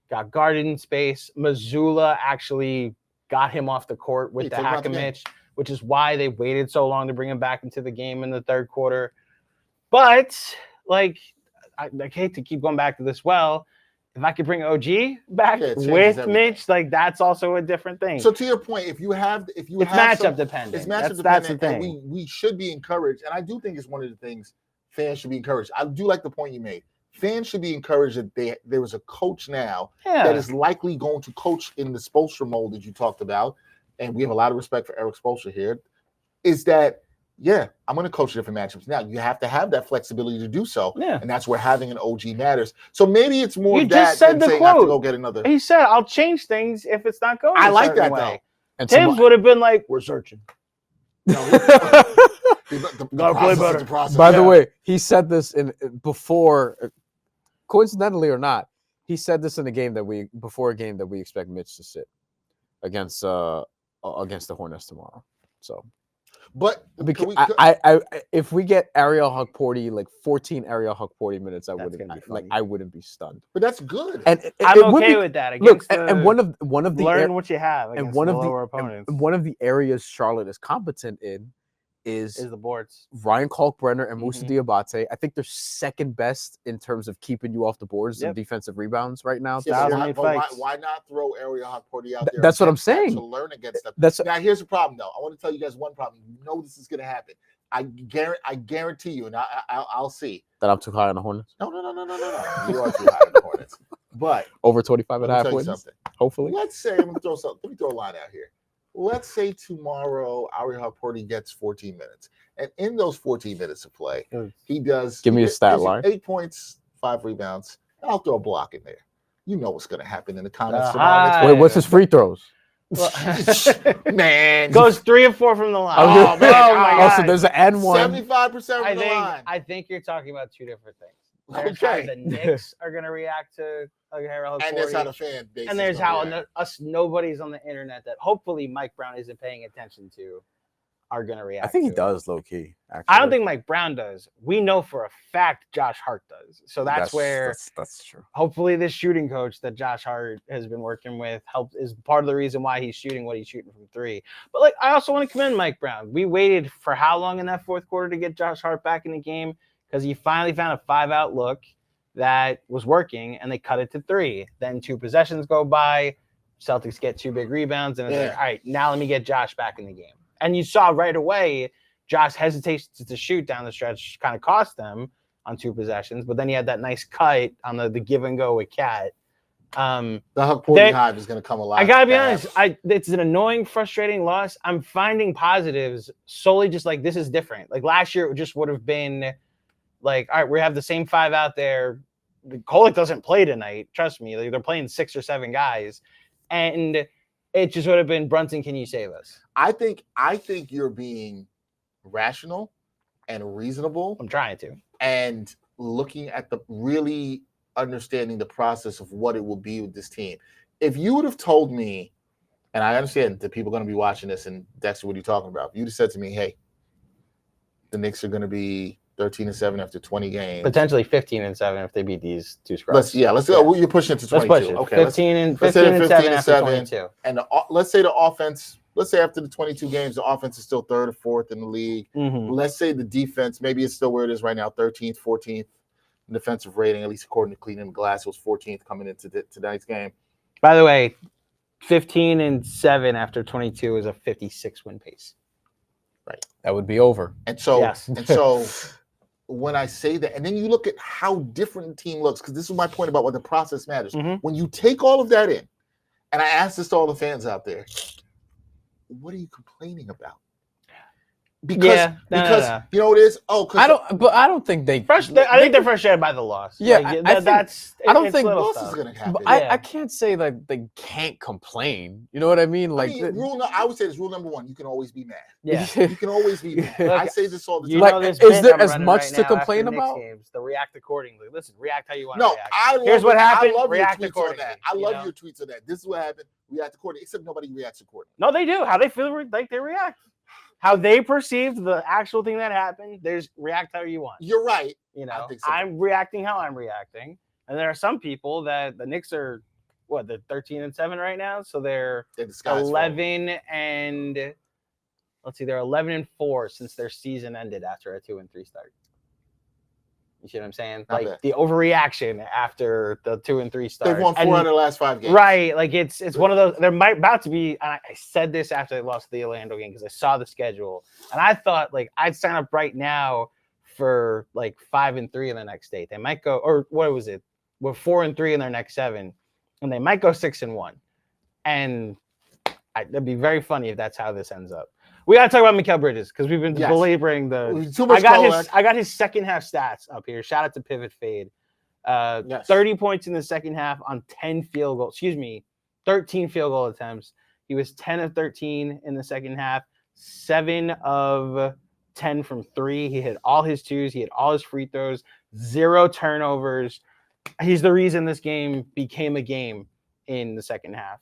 Got guarded in space. Missoula actually got him off the court with the hack of Mitch, which is why they waited so long to bring him back into the game in the third quarter. But, like, I hate to keep going back to this well. If I could bring OG back with Mitch, like, that's also a different thing. So to your point, if you have it's matchup dependent. It's matchup dependent. That's the thing. And we should be encouraged, and I do think it's one of the things fans should be encouraged. I do like the point you made. Fans should be encouraged that there is a coach now that is likely going to coach in the Spoelstra mold that you talked about, and we have a lot of respect for Eric Spoelstra here. Is that I'm going to coach different matchups. Now, you have to have that flexibility to do so. Yeah. And that's where having an OG matters. So maybe it's more of that than saying I have to go get another. He said, I'll change things if it's not going I like that, way. though. And Tibbs would have been like, we're searching. Gotta play better. By the way, he said this before, coincidentally or not, he said this in a game before a game that we expect Mitch to sit against the Hornets tomorrow. So. But if we get Ariel Hukporty, like 14 Ariel Hukporty minutes, I wouldn't be stunned. But that's good. And I'm okay with that. Look, and one of the learn what you have against the lower opponents. And one of the areas Charlotte is competent in is the boards. Ryan Kalkbrenner and Moussa Diabate. I think they're second best in terms of keeping you off the boards and defensive rebounds right now. Why not throw Ariel Hukporty out there? That's what I'm saying. To learn against them. Now, here's the problem, though. I want to tell you guys one problem. You know this is going to happen. I guarantee you, and I'll see. That I'm too high on the Hornets? No. You are too high on the Hornets. But over 25.5 wins, hopefully. Let's say, let me throw a line out here. Let's say tomorrow Ariel Hukporty gets 14 minutes. And in those 14 minutes of play, he does... Give me a stat line. 8 points, 5 rebounds. I'll throw a block in there. You know what's going to happen in the comments tomorrow. Wait, what's his free throws? Well, man. Goes 3 of 4 from the line. Oh my God. So there's an N1. 75% from the line. I think you're talking about 2 different things. There's how the Knicks are going to react to Ariel Hukporty. And there's how the fan base and there's how us nobodies on the internet that hopefully Mike Brown isn't paying attention to are going to react. I think he does, low key. Actually. I don't think Mike Brown does. We know for a fact Josh Hart does. So that's true. Hopefully this shooting coach that Josh Hart has been working with is part of the reason why he's shooting what he's shooting from 3. But like, I also want to commend Mike Brown. We waited for how long in that fourth quarter to get Josh Hart back in the game? Because he finally found a 5-out look that was working, and they cut it to 3. Then 2 possessions go by, Celtics get 2 big rebounds, and it's like, all right, now let me get Josh back in the game. And you saw right away, Josh hesitates to shoot down the stretch, kind of cost them on 2 possessions, but then he had that nice cut on the give and go with Cat. The Hukporty hive is going to come alive. I got to be honest, it's an annoying, frustrating loss. I'm finding positives solely just like this is different. Like last year, it just would have been like, all right, we have the same 5 out there. The Kolek doesn't play tonight. Trust me. They're playing 6 or 7 guys. And it just would have been, Brunson, can you save us? I think you're being rational and reasonable. I'm trying to. And looking at the really understanding the process of what it will be with this team. If you would have told me, and I understand that people are going to be watching this, and Dexter, what are you talking about? If you'd have said to me, hey, the Knicks are going to be 13-7 after 20 games. Potentially 15-7 if they beat these two scrubs. Let's go. You're pushing it to 22. Let's push it. Okay, 15-7 after 22. And let's say the offense, let's say after the 22 games, the offense is still third or fourth in the league. Mm-hmm. Let's say the defense, maybe it's still where it is right now, 13th, 14th in defensive rating, at least according to Cleaning the Glass, it was 14th coming into tonight's game. By the way, 15-7 after 22 is a 56-win pace. Right. That would be over. And so, yes. When I say that, and then you look at how different the team looks, because this is my point about what the process matters. Mm-hmm. When you take all of that in, and I ask this to all the fans out there, what are you complaining about? Because you know what it is? I don't think they. I think they're frustrated by the loss. Yeah, like, I don't think loss is going to happen. But I can't say that they can't complain. You know what I mean? Like, I would say this rule number one: you can always be mad. Yeah, you can always be mad. Look, I say this all the time. Like, is there as much to complain about? Games, to react accordingly. Listen, react how you want to react. Here's what happened. React accordingly. I love your tweets on that. This is what happened. React accordingly. Except nobody reacts accordingly. No, they do. How they feel like they react. How they perceive the actual thing that happened, there's react how you want. You're right. You know, I'm reacting how I'm reacting. And there are some people that the Knicks are, they're 13-7 right now. So they're 11 and let's see, they're 11-4 since their season ended after a 2-3 start. You see what I'm saying? Not like bad. The overreaction after the 2-3 start. They've won 4 out of the last 5 games. Right. Like it's one of those. There might about to be. I said this after they lost the Orlando game because I saw the schedule and I thought like I'd sign up right now for like 5-3 in the next 8. They might go, or what was it? We're 4-3 in their next 7, and they might go 6-1. And it'd be very funny if that's how this ends up. We gotta talk about Mikal Bridges because we've been belaboring I got his second half stats up here. Shout out to Pivot Fade. 30 points in the second half on 13 field goal attempts. He was 10 of 13 in the second half, 7 of 10 from 3. He hit all his 2s. He hit all his free throws, 0 turnovers. He's the reason this game became a game in the second half.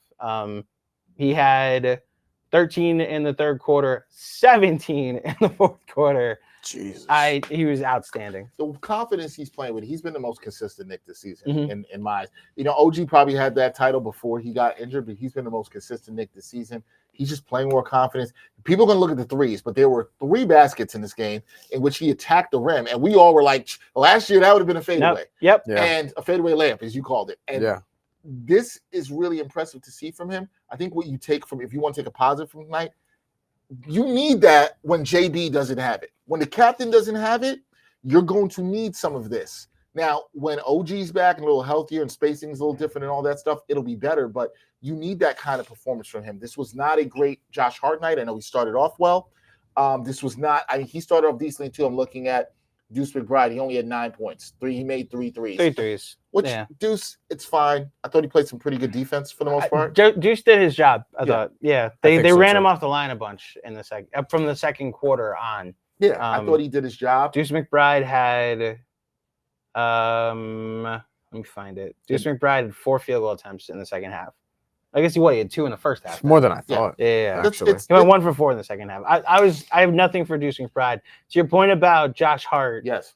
He had 13 in the third quarter, 17 in the fourth quarter. Jesus. He was outstanding. The confidence he's playing with, he's been the most consistent Knick this season in my eyes. You know, OG probably had that title before he got injured, but he's been the most consistent Knick this season. He's just playing more confidence. People are going to look at the threes, but there were 3 baskets in this game in which he attacked the rim, and we all were like, last year that would have been a fadeaway. Yep. Yeah. And a fadeaway layup, as you called it. And this is really impressive to see from him. I think what you take from, if you want to take a positive from tonight, you need that when JB doesn't have it. When the captain doesn't have it, you're going to need some of this. Now, when OG's back and a little healthier and spacing's a little different and all that stuff, it'll be better, but you need that kind of performance from him. This was not a great Josh Hart night. I know he started off well. This was not, he started off decently too. I'm looking at Deuce McBride. He only had 9 points. He made 3 threes. 3 threes. Which, Deuce, it's fine. I thought he played some pretty good defense for the most part. Deuce did his job. I thought. Yeah, they ran him off the line a bunch in the from the second quarter on. Yeah, I thought he did his job. Deuce McBride had, let me find it. Deuce McBride had 4 field goal attempts in the second half. I guess he had 2 in the first half. More than I thought. Yeah. Actually, he went 1 for 4 in the second half. I have nothing for Deuce McBride. To your point about Josh Hart. Yes.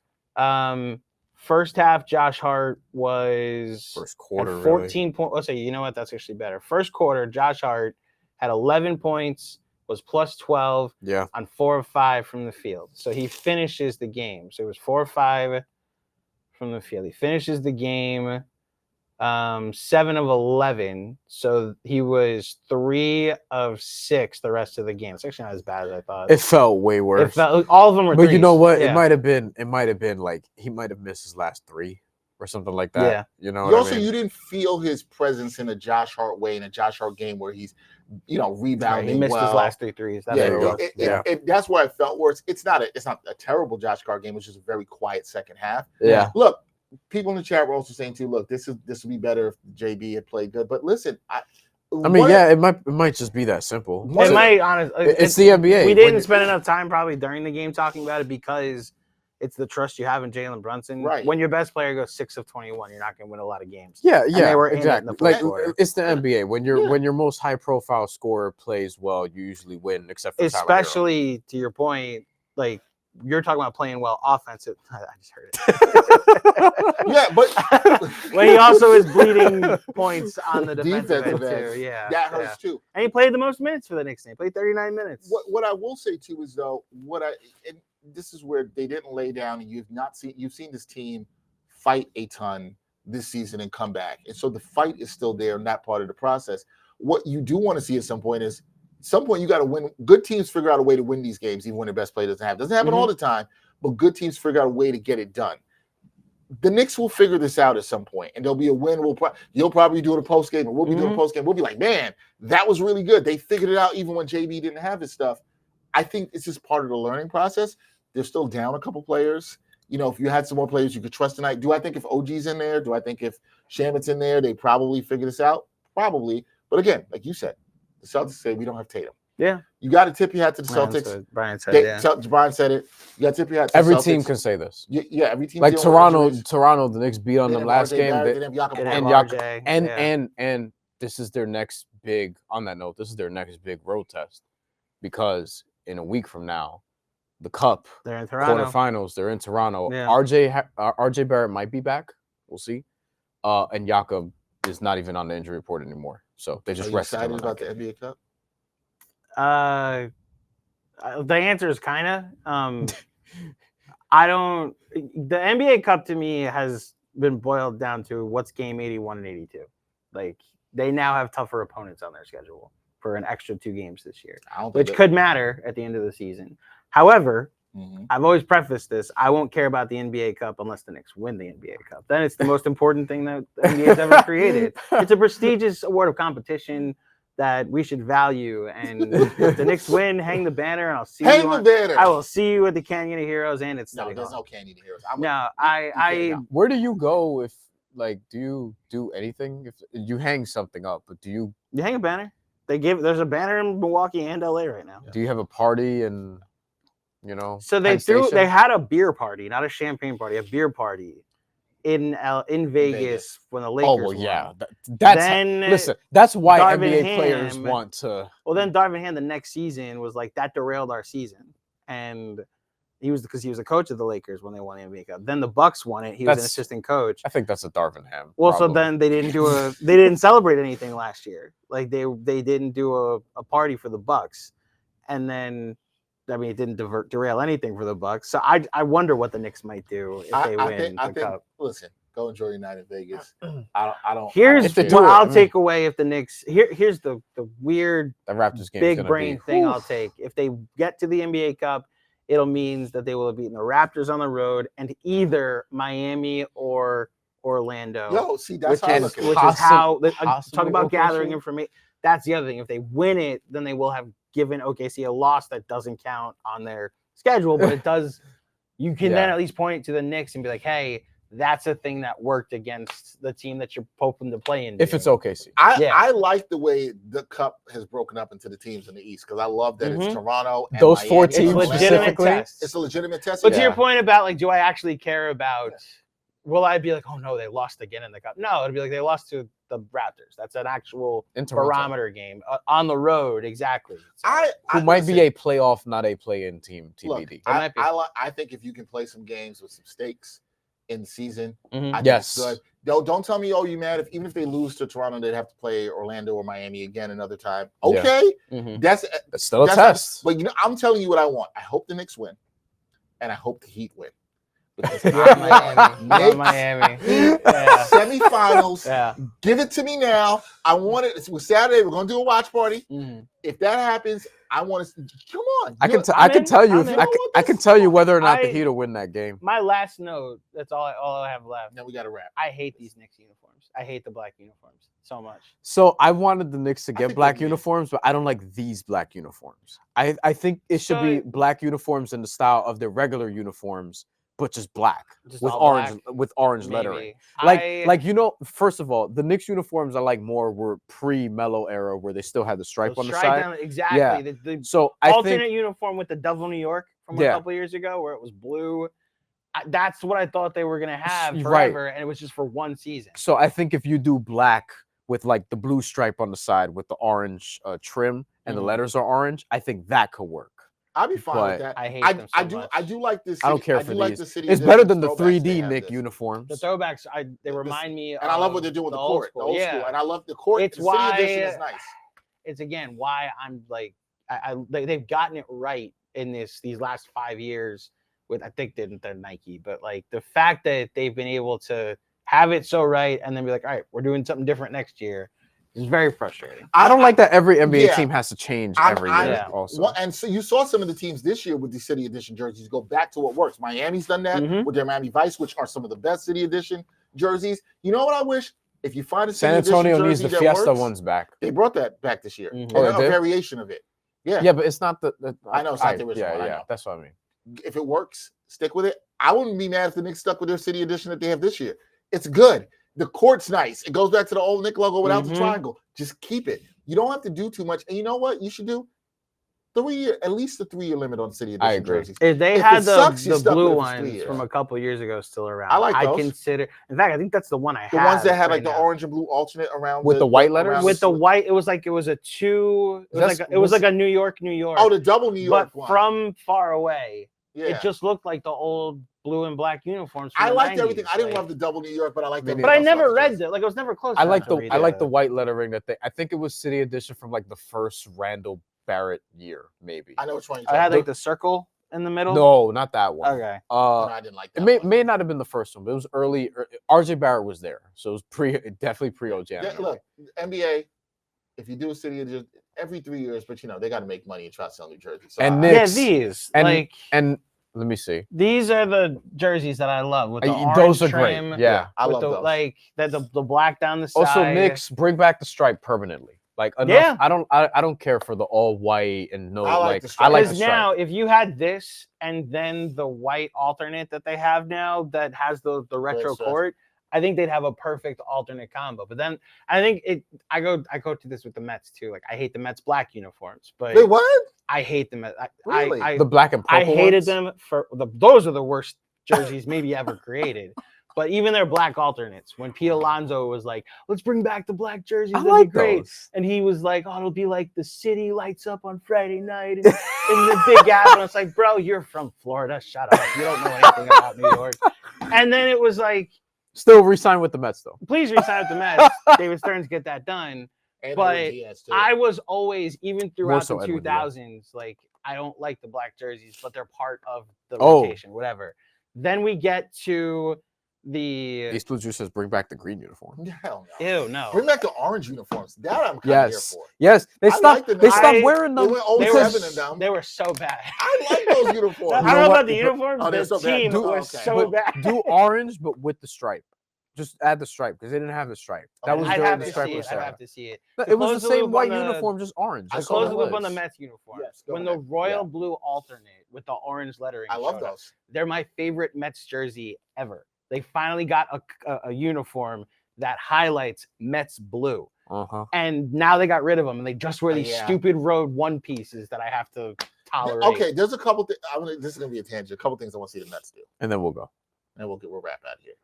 First half, Josh Hart was first quarter 14 points. Let's say, you know what? That's actually better. First quarter, Josh Hart had 11 points, was plus 12 on 4 of 5 from the field. So he finishes the game. So it was 4 of 5 from the field. He finishes the game 7 of 11. So he was 3 of 6 the rest of the game. It's actually not as bad as I thought. It felt way worse. All of them were But threes. You know what? It might have been like he might have missed his last 3 or something like that. Yeah. You know. You didn't feel his presence in a Josh Hart way, in a Josh Hart game where he's, rebounding. Right. He missed his last 3 threes. That's that's where I felt worse. It's not a terrible Josh Hart game. It's just a very quiet second half. Yeah. Look, people in the chat were also saying too, look, this would be better if JB had played good. But listen, it might just be that simple. It might, honestly. It's the NBA. We didn't spend enough time probably during the game talking about it because It's the trust you have in Jalen Brunson. Right. When your best player goes 6 of 21, you're not going to win a lot of games. Yeah, And they were in it in exactly. the first Like quarter. it's the NBA. When your most high profile scorer plays well, you usually win, except for Tyler Hero. Especially to your point, like you're talking about playing well offensive. I just heard it. Yeah, but when he also is bleeding points on the defensive end end. too. Yeah, That hurts too. And he played the most minutes for the Knicks. He played 39 minutes. What I will say too is though, and this is where they didn't lay down, and you've seen this team fight a ton this season and come back, and so the fight is still there in that part of the process. What you do want to see at some point is, you got to win. Good teams figure out a way to win these games, even when their best player doesn't happen. Doesn't happen all the time, but good teams figure out a way to get it done. The Knicks will figure this out at some point, and there'll be a win. You'll probably do it a post game, and we'll be doing a post game. We'll be like, man, that was really good. They figured it out even when JB didn't have his stuff. I think it's just part of the learning process. They're still down a couple players. If you had some more players you could trust tonight, do I think if OG's in there, do I think if Shamit's in there, they probably figure this out? Probably. But again, like you said, the Celtics say we don't have Tatum. Yeah. You got to tip your hat to the Celtics. Bryan said it. Bryan said it. You got to tip your hat to every the Celtics. team can say this. Yeah, every team. Like Toronto, the Knicks beat on them last game. And this is their next big, on that note, this is their next big road test. Because in a week from now, the Cup, they're in Toronto. Quarterfinals, they're in Toronto. Yeah. RJ Barrett might be back. We'll see. And Jakob is not even on the injury report anymore. So they just rested him. Excited about the NBA Cup? The answer is kind of. I don't. The NBA Cup to me has been boiled down to what's game 81 and 82. Like they now have tougher opponents on their schedule for an extra 2 games this year, which could matter at the end of the season. However, I've always prefaced this: I won't care about the NBA Cup unless the Knicks win the NBA Cup. Then it's the most important thing that the NBA has ever created. It's a prestigious award of competition that we should value. And if the Knicks win, hang the banner, and I'll see hang you. The banner. I will see you at the Canyon of Heroes, and it's no. There's no Canyon of Heroes. Where do you go if do you do anything if you hang something up? But do you hang a banner? There's a banner in Milwaukee and LA right now. Do you have a party and So they had a beer party, not a champagne party, a beer party in Vegas when the Lakers won. Yeah. That's why Darvin NBA Ham, players want to. Well, then Darvin Ham the next season was like that derailed our season, and because he was a coach of the Lakers when they won the NBA Cup. Then the Bucks won it. He was an assistant coach. I think that's a Darvin Ham. Well, so then they didn't celebrate anything last year. Like they didn't do a party for the Bucks, and then. I mean, it didn't derail anything for the Bucks. So I wonder what the Knicks might do if they win the Cup. Listen, go enjoy your night in Vegas. I don't. Here's what I'll take away if the Knicks. Here's the weird, the Raptors game big brain thing I'll take. If they get to the NBA Cup, it'll mean that they will have beaten the Raptors on the road and either Miami or Orlando. Yo, see, that's which is how talk about gathering information. That's the other thing. If they win it, then they will have given OKC a loss that doesn't count on their schedule, but it does. You can then at least point it to the Knicks and be like, "Hey, that's a thing that worked against the team that you're hoping to play in." If it's OKC, I like the way the Cup has broken up into the teams in the East because I love that it's Toronto. And those Miami. 4 teams specifically. It's a legitimate test. But to your point about do I actually care about? Will I be like, oh no, they lost again in the Cup? No, it'd be like they lost to the Raptors. That's an actual barometer game on the road. Exactly. So, who might be a playoff, not a play-in team. TBD. Look, I think if you can play some games with some stakes in the season, I think it's good. Don't tell me, you mad even if they lose to Toronto, they'd have to play Orlando or Miami again another time. Okay, that's still a test. But I'm telling you what I want. I hope the Knicks win, and I hope the Heat win. Miami. Semifinals. Give it to me now. I want it. It's Saturday. We're gonna do a watch party. If that happens, I want to. Come on. I can tell you whether or not the Heat will win that game. My last note. That's all I have left. Then we got to wrap. I hate these Knicks uniforms. I hate the black uniforms so much. So I wanted the Knicks to get black uniforms, but I don't like these black uniforms. I think it should be black uniforms in the style of their regular uniforms. But just black with orange lettering. First of all, the Knicks uniforms I like more were pre-Mellow era where they still had the stripe on the side. Exactly. Yeah. The so alternate uniform with the Devil New York from a couple years ago where it was blue That's what I thought they were gonna have Right. forever, and it was just for one season. So I think if you do black with like the blue stripe on the side with the orange trim and the letters are orange, I think that could work. I'd be fine with that. I hate them so much. I do like this. I don't care for like these. the city It's better than edition the throwbacks 3D they have Nick this. uniforms. The throwbacks, they remind me of and I love what they're doing with the court, the old school. And I love the court. It's the why city edition is nice. It's again why I'm like they've gotten it right in these last 5 years with I think they're Nike, but like the fact that they've been able to have it so right and then be like, all right, we're doing something different next year is very frustrating. I don't like that every NBA team has to change every year. Also, and so you saw some of the teams this year with the city edition jerseys go back to what works. Miami's done that with their Miami Vice, which are some of the best city edition jerseys. You know what I wish? If you find a San Antonio needs the Fiesta works, ones back. They brought that back this year. Oh, a variation of it. Yeah, but it's not the I know it's not the original one. Yeah, that's what I mean. If it works, stick with it. I wouldn't be mad if the Knicks stuck with their city edition that they have this year. It's good. The court's nice. It goes back to the old Knick logo without the triangle. Just keep it. You don't have to do too much. And you know what you should do? 3 year, at least a 3 year limit on city edition jerseys. If they had the blue ones from a couple years ago still around, I like those. consider. In fact, I think that's the one I have. The ones that had like the orange and blue alternate around with the white letters. With the white, it was a two. It was like a New York. Oh, the double New York but one. From far away, it just looked like the old blue and black uniforms. I liked everything. I didn't love the double New York, but I liked it. But I never read it. Like it was never close. I like the white lettering that I think it was city edition from like the first Randall Barrett year, maybe. I know which one. I had like the circle in the middle. No, not that one. Okay. No, I didn't like that. It may not have been the first one, but it was early. RJ Barrett was there, so it was definitely pre-OJ. Look, NBA. If you do a city edition every 3 years, but they got to make money and try to sell New Jersey. So and Knicks, these and let me see. These are the jerseys that I love with the orange those are trim, great. Yeah, I love those. Like the black down the side. Also, Knicks bring back the stripe permanently. Like enough, I don't care for the all white and no I like the stripe. Now if you had this and then the white alternate that they have now that has the retro court, I think they'd have a perfect alternate combo. But then I think I go to this with the Mets too. Like I hate the Mets black uniforms, but wait, what? I hate the Mets. Really? The black and purple I hated ones? them those are the worst jerseys maybe ever created. But even their black alternates, when Pete Alonso was like, let's bring back the black jerseys, that'd be great. Those. And he was like, it'll be like the city lights up on Friday night in the Big Apple. And it's like, bro, you're from Florida. Shut up. You don't know anything about New York. And then it was like, still re-sign with the Mets, though. Please re-sign with the Mets. David Stearns get that done. And but I was always, even throughout the 2000s, like, I don't like the black jerseys, but they're part of the rotation, whatever. Then we get to the Eastwood Juice says bring back the green uniform. Hell no. Ew, no. Bring back the orange uniforms. That I'm kind of here for. Yes. They stopped wearing them. They were so bad. I like those uniforms. I don't know about the uniforms. The team was so bad. Do orange, but with the stripe. Just add the stripe because they didn't have the stripe. That was during the stripe. I'd have to see it. It was the same white uniform, just orange. I closed the loop on the Mets uniform. Yes, when the royal blue alternate with the orange lettering. I love those. They're my favorite Mets jersey ever. They finally got a uniform that highlights Mets blue. And now they got rid of them and they just wear these stupid road one pieces that I have to tolerate. Okay, there's a couple things. This is going to be a tangent. A couple things I want to see the Mets do. And then we'll go. And we'll wrap out here.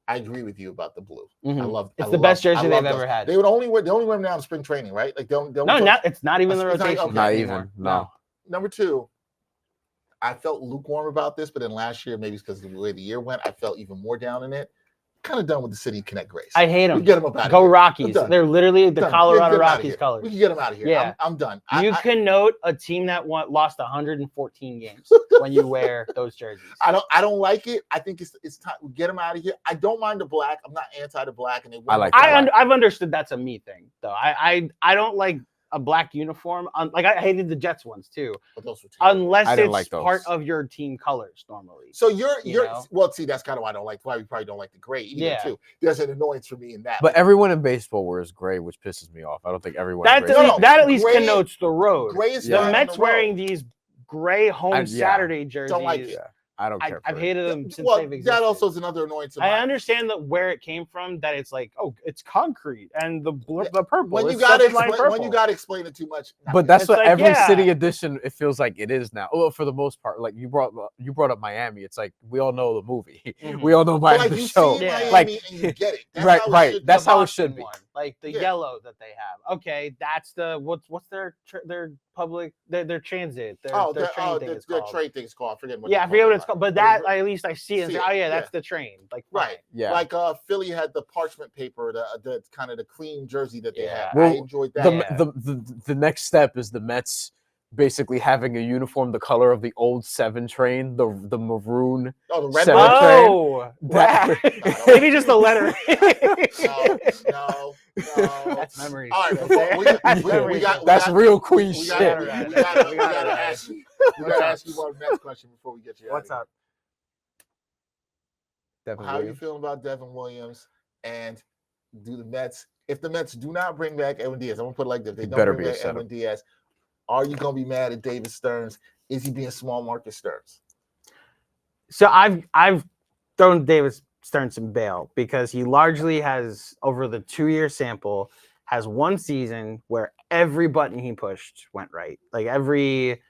I agree with you about the blue. I love it's the best jersey they've ever had. They would only wear them now in spring training, right? Like it's not even the rotation. Not even. No. Number two, I felt lukewarm about this, but then last year, maybe it's because of the way the year went, I felt even more down in it. Kind of done with the City Connect Grace. I hate them. Get them up out of here. Go here. Rockies. They're literally the Colorado Rockies colors. We can get them out of here. Yeah. I'm done. You can note a team that lost 114 games when you wear those jerseys. I don't like it. I think it's time to get them out of here. I don't mind the black. I'm not anti the black. And I've understood that's a me thing though. I don't like a black uniform. Like I hated the Jets ones too. But those were unless it's part of your team colors normally. So you're well, see, that's kind of why I don't like why we probably don't like the gray either too. There's an annoyance for me in that. But everyone in baseball wears gray, which pisses me off. I don't think everyone that at least connotes the road. Gray is the Mets wearing these gray home Saturday jerseys. Don't like it. I don't care. I've hated them since Well, they've existed. that also is another annoyance. I understand that where it came from, that it's like, oh, it's concrete and the purple. When you got to explain it too much. But that's it's what like, every city edition it feels like it is now. Well, for the most part, like you brought up Miami. It's like we all know the movie. Mm-hmm. We all know Miami, the you show. See Miami like and you get it. That's right. That's how it should be. One, like the yellow that they have. Okay, that's the what's their public their transit. Their train thing's called. I forget what. Yeah, I forget what it's called. But that at least I see it. And say, oh yeah, that's the train. Like right. Yeah. Like Philly had the parchment paper, the kind of the clean jersey that they have. Well, I enjoyed that. The next step is the Mets basically having a uniform the color of the old 7 train, the maroon. Oh, the red 7 train. That, maybe just the letter. No. That's memories. All right, we got real Queen shit. We gotta ask you one next question before we get you. What's up? How are you feeling about Devin Williams? And do the Mets, if the Mets do not bring back Edwin Diaz, I'm gonna put it like this: they don't bring back Edwin Diaz. Are you gonna be mad at David Stearns? Is he being small market Stearns? So I've thrown David Stearns some bail because he largely has, over the 2-year sample, has one season where every button he pushed went right. Like every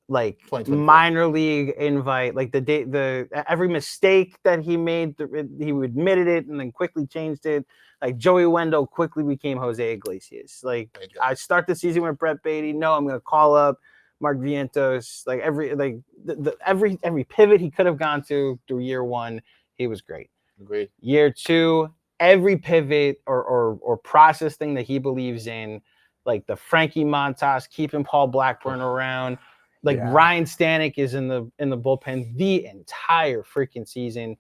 minor league invite, like the every mistake that he made, he admitted it and then quickly changed it. Like Joey Wendell quickly became Jose Iglesias. Like I start the season with Brett Beatty. No, I'm gonna call up Mark Vientos. Like every pivot he could have gone to through year 1, he was great. Agreed. Year 2, every pivot or process thing that he believes in, like the Frankie Montas, keeping Paul Blackburn around. Like Ryan Stanek is in the bullpen the entire freaking season.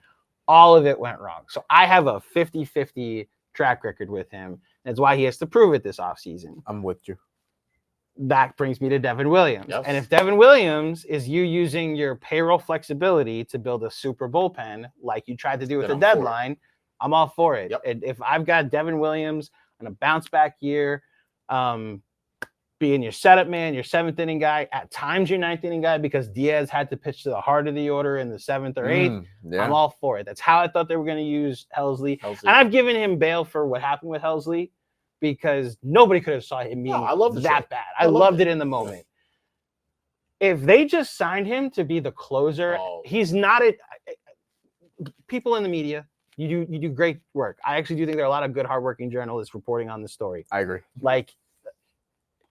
All of it went wrong. So I have a 50-50 track record with him. That's why he has to prove it this offseason. I'm with you. That brings me to Devin Williams. Yes. And if Devin Williams is you using your payroll flexibility to build a super bullpen like you tried to do with the deadline, I'm all for it. Yep. And if I've got Devin Williams on a bounce back year, being your setup man, your 7th inning guy, at times your 9th inning guy, because Diaz had to pitch to the heart of the order in the 7th or 8th. I'm all for it. That's how I thought they were going to use Helsley. And I've given him bail for what happened with Helsley because nobody could have saw him being that bad. I loved it in the moment. If they just signed him to be the closer, he's not it. People in the media, you do great work. I actually do think there are a lot of good, hardworking journalists reporting on this story. I agree. Like,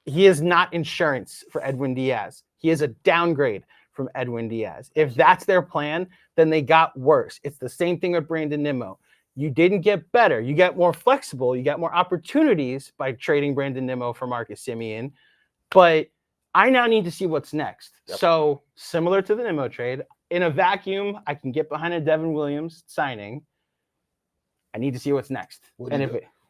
he is not insurance for Edwin Diaz. He is a downgrade from Edwin Diaz. If that's their plan, then they got worse. It's the same thing with Brandon Nimmo. You didn't get better. You got more flexible. You got more opportunities by trading Brandon Nimmo for Marcus Semien. But I now need to see what's next. Yep. So similar to the Nimmo trade, in a vacuum, I can get behind a Devin Williams signing. I need to see what's next.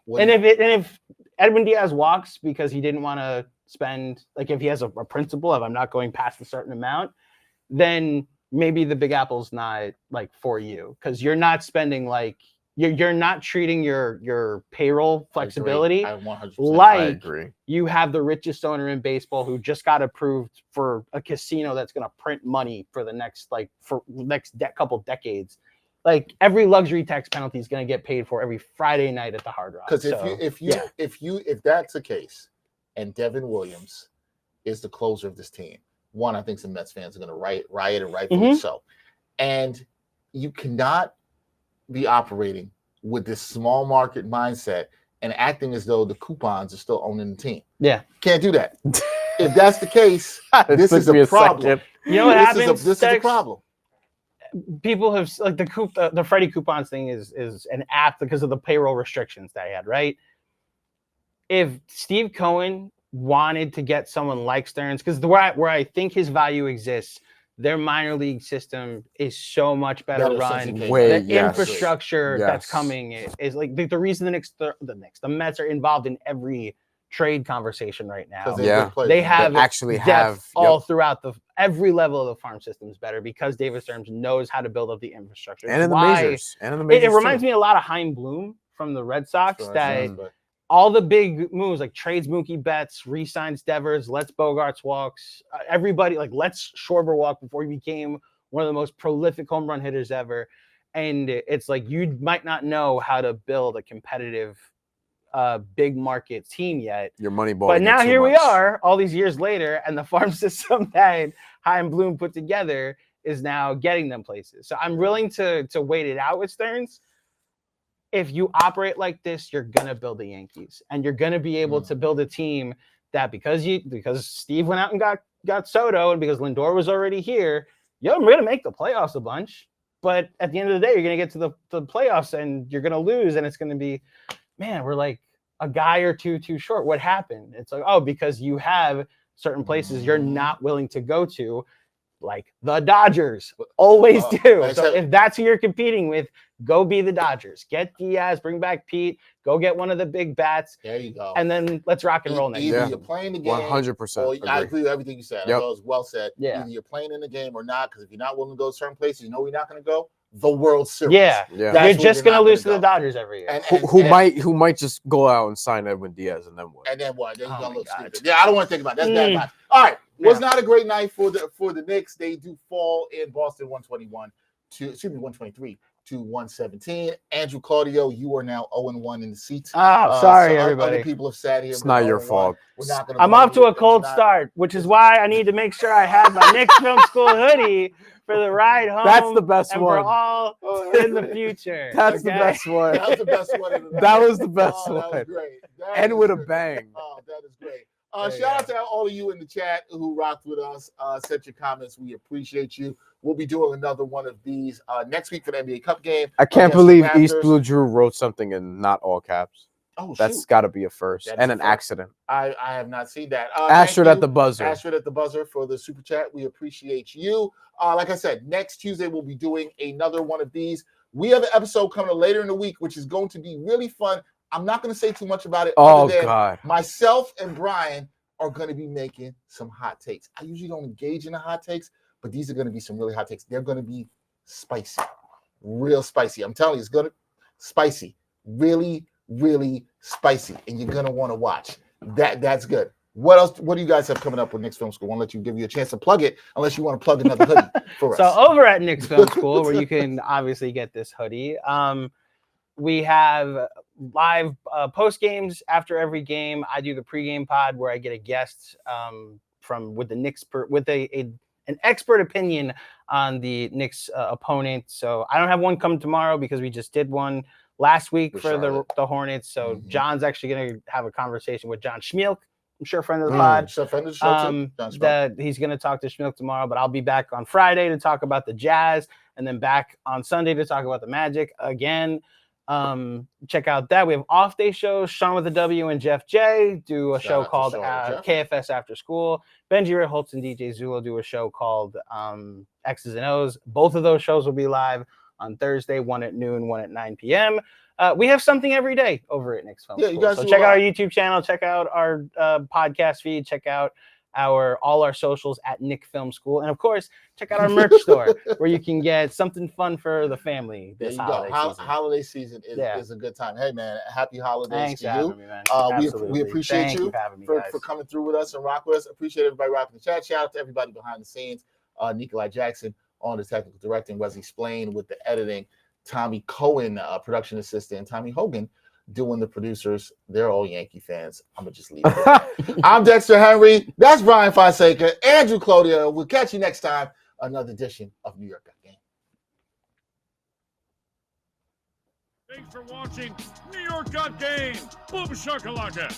If Edwin Diaz walks because he didn't want to spend, like if he has a principle of I'm not going past a certain amount, then maybe the Big Apple's not like for you because you're not spending like you're not treating your payroll flexibility like you have the richest owner in baseball who just got approved for a casino that's going to print money for the next couple decades. Like every luxury tax penalty is going to get paid for every Friday night at the Hard Rock. Because if that's the case, and Devin Williams is the closer of this team, one, I think some Mets fans are going to riot and rightfully so. And you cannot be operating with this small market mindset and acting as though the coupons are still owning the team. Yeah, can't do that. If that's the case, this is a problem. You know what happens? This is a problem. People have like the Freddie coupons thing is an app because of the payroll restrictions that he had, right? If Steve Cohen wanted to get someone like Stearns, because where I think his value exists, their minor league system is so much better run. Infrastructure that's coming is like the reason the Mets are involved in every trade conversation right now. They have all throughout every level of the farm system is better because David Stearns knows how to build up the infrastructure. And in the majors. It reminds me a lot of Chaim Bloom from the Red Sox all the big moves like trades Mookie Betts, re-signs Devers, lets Bogarts walks, everybody like lets Schwarber walk before he became one of the most prolific home run hitters ever. And it's like you might not know how to build a competitive big market team yet. Your money ball. But now here we are all these years later, and the farm system that Chaim Bloom put together is now getting them places. So I'm willing to wait it out with Stearns. If you operate like this, you're gonna build the Yankees, and you're gonna be able to build a team that because Steve went out and got Soto, and because Lindor was already here, we're gonna make the playoffs a bunch. But at the end of the day, you're gonna get to the playoffs and you're gonna lose, and it's gonna be, man, we're like a guy or two too short. What happened? It's like, oh, because you have certain places you're not willing to go to, like the Dodgers always do. So if that's who you're competing with, go be the Dodgers. Get Diaz, bring back Pete, go get one of the big bats. There you go. And then let's rock and roll next year. Either you're playing the game 100%. I agree with everything you said. That was well said. Yeah. Either you're playing in the game or not, because if you're not willing to go to certain places, you know you're not going to go. The World Series. Yeah. You're just going to lose to the Dodgers every year. Who might just go out and sign Edwin Diaz and then what? And then what? Then you're going to look stupid. Yeah, I don't want to think about it. That's bad night. All right. Was not a great night for the Knicks. They do fall in Boston 123 to 117. Andrew Claudio, you are now 0-1 in the seat. Oh, sorry, everybody. Other people have sat here. It's not your fault. I'm off to a cold start, which is why I need to make sure I have my Knicks Film School hoodie for the ride home. That's the best and one. For all in the future. That's the best one. That was the best one. That was the best one. That was great. And with a bang. Oh, that is great. Shout out to all of you in the chat who rocked with us. Sent your comments. We appreciate you. We'll be doing another one of these next week for the NBA Cup game. I can't believe East Blue Drew wrote something in not all caps. Oh, that's got to be a first and an accident. I have not seen that. Astrid at the buzzer. Astrid at the buzzer for the super chat. We appreciate you. Like I said, next Tuesday we'll be doing another one of these. We have an episode coming later in the week, which is going to be really fun. I'm not going to say too much about it. Oh, God. Myself and Bryan are going to be making some hot takes. I usually don't engage in the hot takes, but these are going to be some really hot takes. They're going to be spicy, real spicy. I'm telling you, it's going to spicy, really, really spicy, and you're going to want to watch. That's good. What else? What do you guys have coming up with Knicks Film School? I won't let you give you a chance to plug it unless you want to plug another hoodie for us. So over at Knicks Film School, where you can obviously get this hoodie, we have live post games after every game. I do the pregame pod where I get a guest with the Knicks with an expert opinion on the Knicks opponent. So I don't have one come tomorrow because we just did one last week for the Hornets. So John's actually going to have a conversation with John Schmielk. I'm sure friend of the pod. Friend of the show too. That he's going to talk to Schmielk tomorrow, but I'll be back on Friday to talk about the Jazz, and then back on Sunday to talk about the Magic again. Check out that. We have off day shows. Sean with the W and Jeff J do a show called KFS After School. Benji Ray Holtz and DJ Zulo do a show called X's and O's. Both of those shows will be live on Thursday, one at noon, one at 9 p.m. We have something every day over at Knicks Film School. You guys so check out our YouTube channel, check out our podcast feed, check out all our socials at Knick Film School, and of course, check out our merch store where you can get something fun for the family this holiday season. Holiday season is a good time. Hey man, happy holidays to you. Me, man. We appreciate you for coming through with us and rock with us. Appreciate everybody rocking the chat. Shout out to everybody behind the scenes. Nikolai Jackson on the technical directing, Wesley Splain with the editing, Tommy Cohen, production assistant, Tommy Hogan doing the producers. They're all Yankee fans. I'm going to just leave it. I'm Dexter Henry. That's Bryan Fonseca. Andrew Claudia. We'll catch you next time. Another edition of New York Got Game. Thanks for watching New York Got Game. Boom shakalaka.